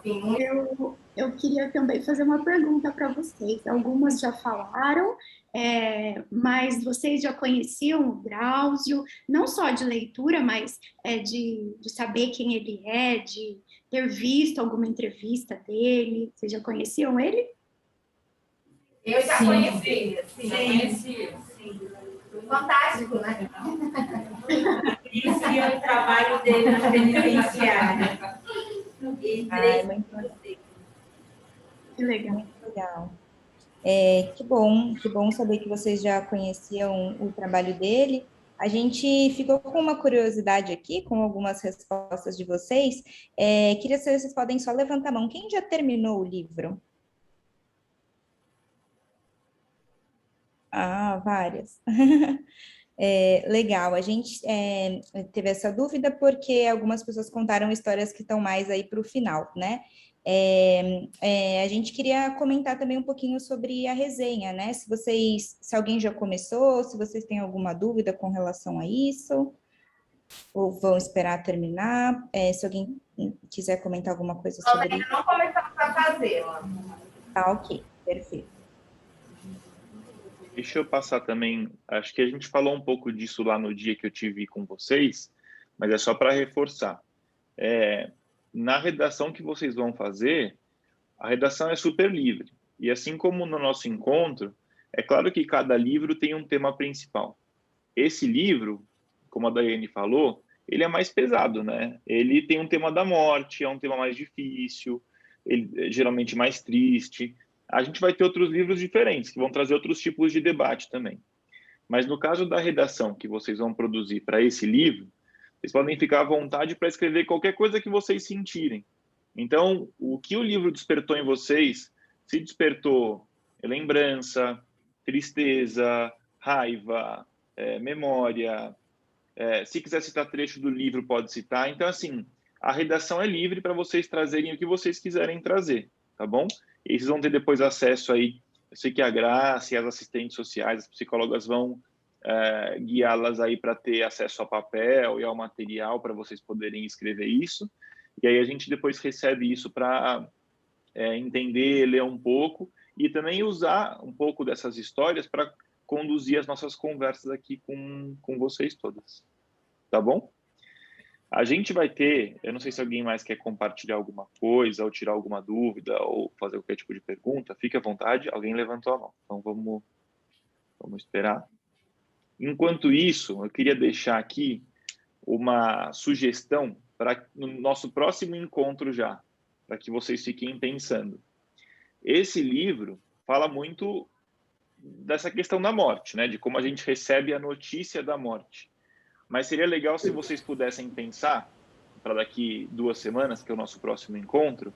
Eu queria também fazer uma pergunta para vocês. Algumas já falaram, mas vocês já conheciam o Drauzio, não só de leitura, mas de saber quem ele é, de ter visto alguma entrevista dele. Vocês já conheciam ele? Eu já conheci. Sim. Fantástico, né? Conhecia o trabalho dele na penitenciária. Que legal. Muito legal. Que bom saber que vocês já conheciam o trabalho dele. A gente ficou com uma curiosidade aqui, com algumas respostas de vocês. Queria saber se vocês podem só levantar a mão. Quem já terminou o livro? Várias. Legal, a gente teve essa dúvida porque algumas pessoas contaram histórias que estão mais aí para o final, né? A gente queria comentar também um pouquinho sobre a resenha, né? Se alguém já começou, se vocês têm alguma dúvida com relação a isso, ou vão esperar terminar, se alguém quiser comentar alguma coisa sobre isso. Nós ainda não começamos a fazê-la. Tá, ok, perfeito. Deixa eu passar também, acho que a gente falou um pouco disso lá no dia que eu tive com vocês, mas é só para reforçar. Na redação que vocês vão fazer, a redação é super livre. E assim como no nosso encontro, é claro que cada livro tem um tema principal. Esse livro, como a Daiane falou, ele é mais pesado, né? Ele tem um tema da morte, é um tema mais difícil, ele é geralmente mais triste. A gente vai ter outros livros diferentes, que vão trazer outros tipos de debate também. Mas no caso da redação que vocês vão produzir para esse livro, vocês podem ficar à vontade para escrever qualquer coisa que vocês sentirem. Então, o que o livro despertou em vocês, se despertou lembrança, tristeza, raiva, memória, se quiser citar trecho do livro, pode citar. Então, assim, a redação é livre para vocês trazerem o que vocês quiserem trazer, tá bom? E vocês vão ter depois acesso aí, eu sei que a Graça e as assistentes sociais, as psicólogas vão guiá-las aí para ter acesso ao papel e ao material para vocês poderem escrever isso. E aí a gente depois recebe isso para entender, ler um pouco e também usar um pouco dessas histórias para conduzir as nossas conversas aqui com vocês todas. Tá bom? A gente vai ter, eu não sei se alguém mais quer compartilhar alguma coisa, ou tirar alguma dúvida, ou fazer qualquer tipo de pergunta, fique à vontade, alguém levantou a mão. Então vamos esperar. Enquanto isso, eu queria deixar aqui uma sugestão para no nosso próximo encontro já, para que vocês fiquem pensando. Esse livro fala muito dessa questão da morte, né? De como a gente recebe a notícia da morte. Mas seria legal se vocês pudessem pensar, para daqui 2 semanas, que é o nosso próximo encontro,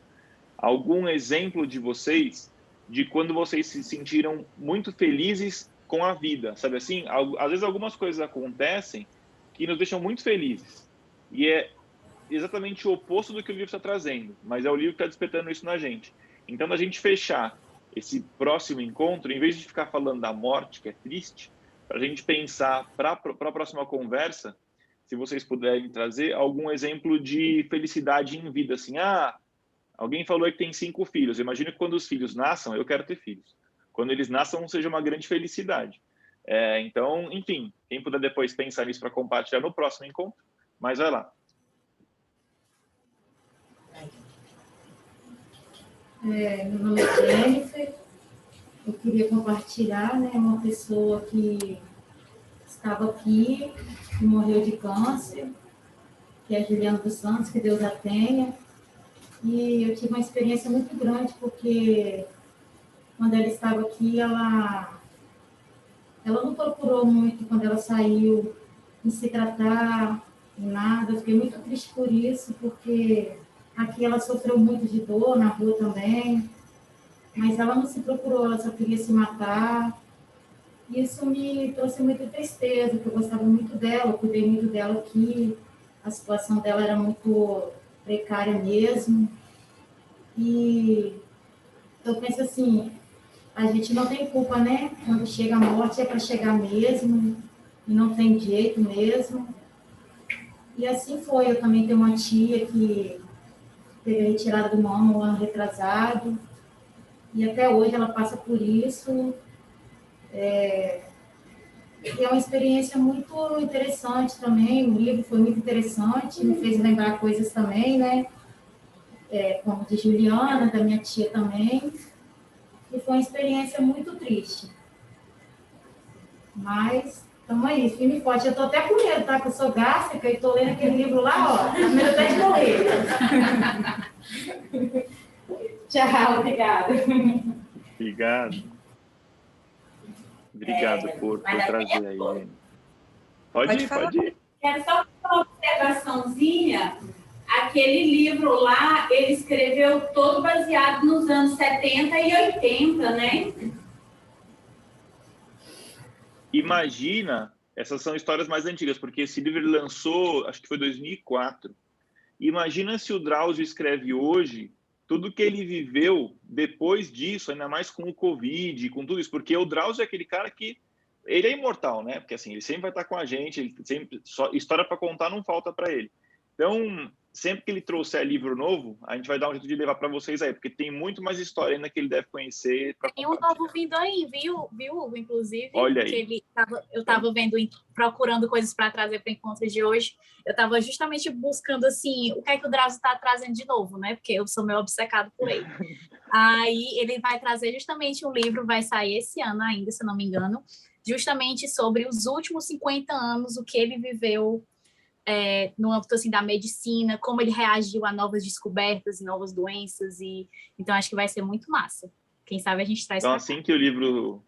algum exemplo de vocês de quando vocês se sentiram muito felizes com a vida, sabe assim? Às vezes algumas coisas acontecem que nos deixam muito felizes. E é exatamente o oposto do que o livro está trazendo, mas é o livro que está despertando isso na gente. Então, da gente fechar esse próximo encontro, em vez de ficar falando da morte, que é triste, para a gente pensar para a próxima conversa, se vocês puderem trazer algum exemplo de felicidade em vida, assim, alguém falou que tem 5 filhos. Imagina que quando os filhos nasçam, eu quero ter filhos. Quando eles nasçam, seja uma grande felicidade. Então, enfim, quem puder depois pensar nisso para compartilhar no próximo encontro, mas vai lá. Meu nome é Jennifer. Eu queria compartilhar, né, uma pessoa que estava aqui, que morreu de câncer, que é a Juliana dos Santos, que Deus a tenha. E eu tive uma experiência muito grande, porque quando ela estava aqui, ela não procurou muito quando ela saiu em se tratar, em nada. Eu fiquei muito triste por isso, porque aqui ela sofreu muito de dor, na rua também, mas ela não se procurou, ela só queria se matar. Isso me trouxe muita tristeza, porque eu gostava muito dela, eu cuidei muito dela aqui, a situação dela era muito precária mesmo. E eu penso assim, a gente não tem culpa, né? Quando chega a morte é para chegar mesmo, e não tem jeito mesmo. E assim foi, eu também tenho uma tia que teve a retirada do mama um ano retrasado, e até hoje ela passa por isso. E é uma experiência muito interessante também, o livro foi muito interessante, me fez lembrar coisas também, né? Como de Juliana, da minha tia também, e foi uma experiência muito triste. Mas, estamos aí, firme e forte. Eu estou até com medo, tá? Que eu sou gástrica e estou lendo aquele livro lá, ó, com medo até de morrer. Tchau, obrigada. Obrigado por trazer aí. Pode ir. Quero só uma observaçãozinha. Aquele livro lá, ele escreveu todo baseado nos anos 70 e 80, né? Imagina, essas são histórias mais antigas, porque esse livro ele lançou, acho que foi 2004. Imagina se o Drauzio escreve hoje tudo que ele viveu depois disso, ainda mais com o Covid, com tudo isso, porque o Drauzio é aquele cara que ele é imortal, né? Porque assim, ele sempre vai estar com a gente, ele sempre história para contar não falta para ele. Então, sempre que ele trouxer livro novo, a gente vai dar um jeito de levar para vocês aí, porque tem muito mais história ainda que ele deve conhecer. Tem um novo vindo aí, viu, Hugo? Inclusive, olha aí. Que eu estava vendo, procurando coisas para trazer para o encontro de hoje. Eu estava justamente buscando, assim, o que é que o Drauzio está trazendo de novo, né? Porque eu sou meio obcecado por ele. Aí ele vai trazer justamente um livro, vai sair esse ano ainda, se não me engano, justamente sobre os últimos 50 anos, o que ele viveu no âmbito assim, da medicina, como ele reagiu a novas descobertas e novas doenças, e então acho que vai ser muito massa. Quem sabe a gente traz. Então, assim que o livro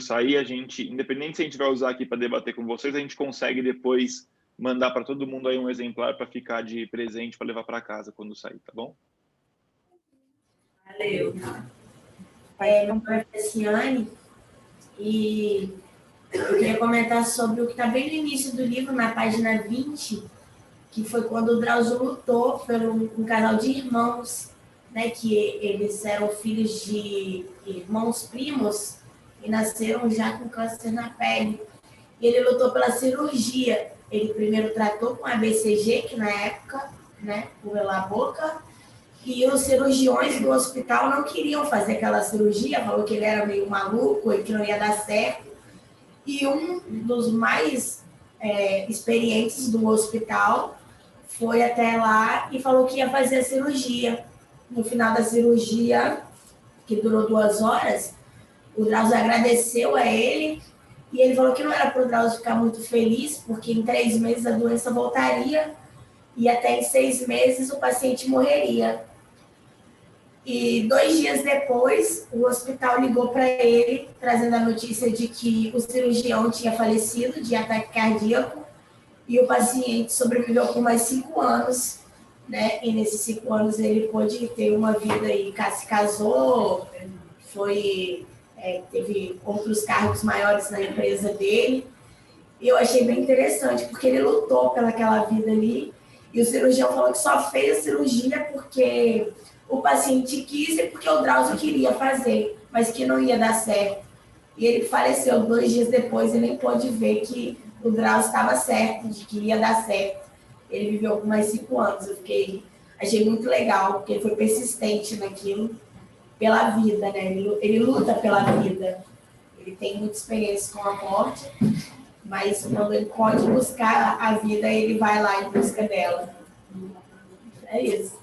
sair, a gente, independente se a gente vai usar aqui para debater com vocês, a gente consegue depois mandar para todo mundo aí um exemplar para ficar de presente para levar para casa quando sair, tá bom? Valeu. Meu nome é Franciane e eu queria comentar sobre o que está bem no início do livro, na página 20, que foi quando o Drauzio lutou por um casal de irmãos, né, que eles eram filhos de irmãos primos e nasceram já com câncer na pele. E ele lutou pela cirurgia. Ele primeiro tratou com a BCG, que na época, né, pela boca, e os cirurgiões do hospital não queriam fazer aquela cirurgia, falou que ele era meio maluco e que não ia dar certo. E um dos mais experientes do hospital foi até lá e falou que ia fazer a cirurgia. No final da cirurgia, que durou 2 horas, o Drauzio agradeceu a ele e ele falou que não era para o Drauzio ficar muito feliz, porque em 3 meses a doença voltaria e até em 6 meses o paciente morreria. E 2 dias depois, o hospital ligou para ele, trazendo a notícia de que o cirurgião tinha falecido de ataque cardíaco e o paciente sobreviveu por mais 5 anos, né? E nesses 5 anos ele pôde ter uma vida aí, se casou, teve outros cargos maiores na empresa dele. E eu achei bem interessante, porque ele lutou pelaquela vida ali, e o cirurgião falou que só fez a cirurgia porque o paciente quis e porque o Drauzio queria fazer, mas que não ia dar certo. E ele faleceu 2 dias depois e nem pôde ver que o Drauzio estava certo, de que ia dar certo. Ele viveu por mais 5 anos. Achei muito legal, porque ele foi persistente naquilo, pela vida, né? Ele luta pela vida. Ele tem muita experiência com a morte, mas quando ele pode buscar a vida, ele vai lá em busca dela. É isso.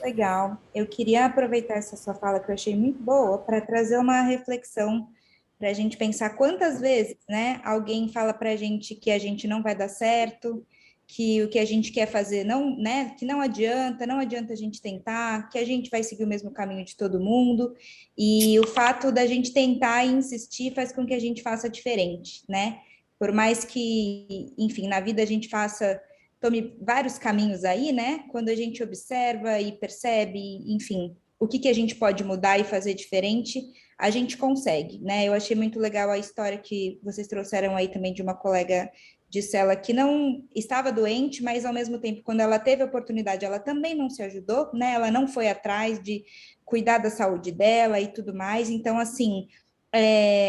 Legal. Eu queria aproveitar essa sua fala, que eu achei muito boa, para trazer uma reflexão, para a gente pensar quantas vezes, né, alguém fala para a gente que a gente não vai dar certo, que o que a gente quer fazer não, né, que não adianta a gente tentar, que a gente vai seguir o mesmo caminho de todo mundo, e o fato da gente tentar e insistir faz com que a gente faça diferente, né? Por mais que, enfim, na vida a gente tome vários caminhos aí, né? Quando a gente observa e percebe, enfim, o que a gente pode mudar e fazer diferente, a gente consegue, né? Eu achei muito legal a história que vocês trouxeram aí também de uma colega de cela que não estava doente, mas ao mesmo tempo, quando ela teve a oportunidade, ela também não se ajudou, né? Ela não foi atrás de cuidar da saúde dela e tudo mais. Então, assim,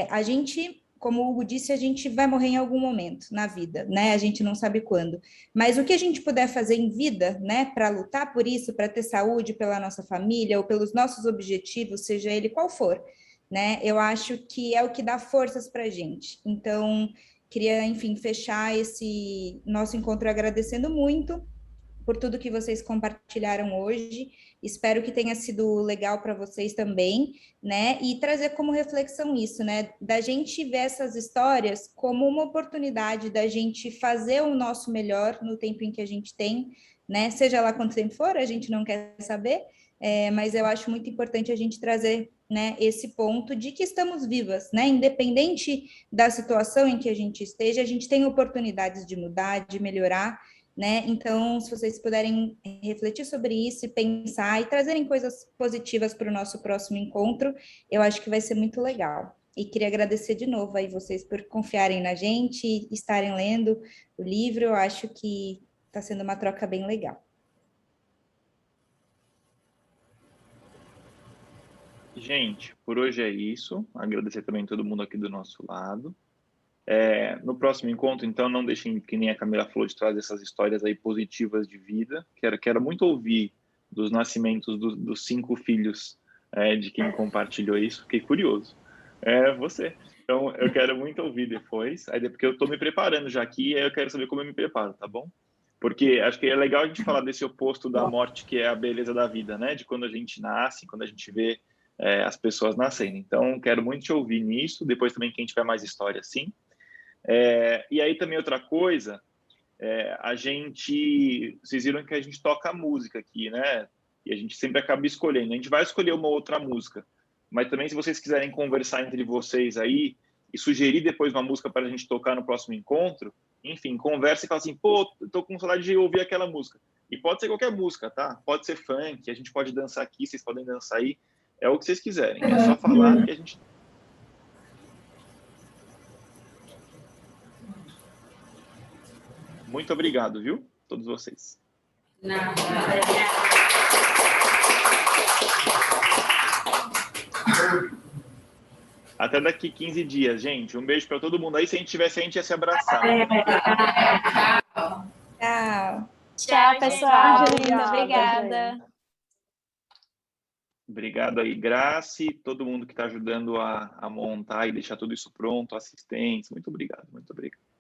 a gente, como o Hugo disse, a gente vai morrer em algum momento na vida, né? A gente não sabe quando. Mas o que a gente puder fazer em vida, né, para lutar por isso, para ter saúde pela nossa família ou pelos nossos objetivos, seja ele qual for, né? Eu acho que é o que dá forças para a gente. Então, queria, enfim, fechar esse nosso encontro agradecendo muito por tudo que vocês compartilharam hoje. Espero que tenha sido legal para vocês também, né? E trazer como reflexão isso, né? Da gente ver essas histórias como uma oportunidade da gente fazer o nosso melhor no tempo em que a gente tem, né? Seja lá quanto tempo for, a gente não quer saber, mas eu acho muito importante a gente trazer, né, esse ponto de que estamos vivas, né? Independente da situação em que a gente esteja, a gente tem oportunidades de mudar, de melhorar, né? Então, se vocês puderem refletir sobre isso e pensar e trazerem coisas positivas para o nosso próximo encontro, eu acho que vai ser muito legal. E queria agradecer de novo aí vocês por confiarem na gente e estarem lendo o livro. Eu acho que está sendo uma troca bem legal. Gente, por hoje é isso. Agradecer também todo mundo aqui do nosso lado. No próximo encontro, então, não deixem, que nem a Camila falou, de trazer essas histórias aí positivas de vida. Quero muito ouvir dos nascimentos dos 5 filhos de quem compartilhou isso. Fiquei curioso. Você. Então, eu quero muito ouvir depois, porque eu estou me preparando já aqui, aí eu quero saber como eu me preparo, tá bom? Porque acho que é legal a gente falar desse oposto da morte, que é a beleza da vida, né? De quando a gente nasce, quando a gente vê as pessoas nascendo. Então, quero muito te ouvir nisso. Depois também, quem tiver mais história, sim. E aí também outra coisa, vocês viram que a gente toca música aqui, né? E a gente sempre acaba escolhendo. A gente vai escolher uma outra música, mas também se vocês quiserem conversar entre vocês aí e sugerir depois uma música para a gente tocar no próximo encontro, enfim, conversa e fala assim, pô, tô com saudade de ouvir aquela música. E pode ser qualquer música, tá? Pode ser funk, a gente pode dançar aqui, vocês podem dançar aí, é o que vocês quiserem. É só falar que a gente... Muito obrigado, viu? Todos vocês. Até daqui 15 dias, gente. Um beijo para todo mundo aí. Se a gente tivesse, a gente ia se abraçar. Tchau. Tchau, pessoal. Muito Obrigada, obrigada. Obrigado aí, Grace, todo mundo que está ajudando a montar e deixar tudo isso pronto, assistentes. Muito obrigado, muito obrigado.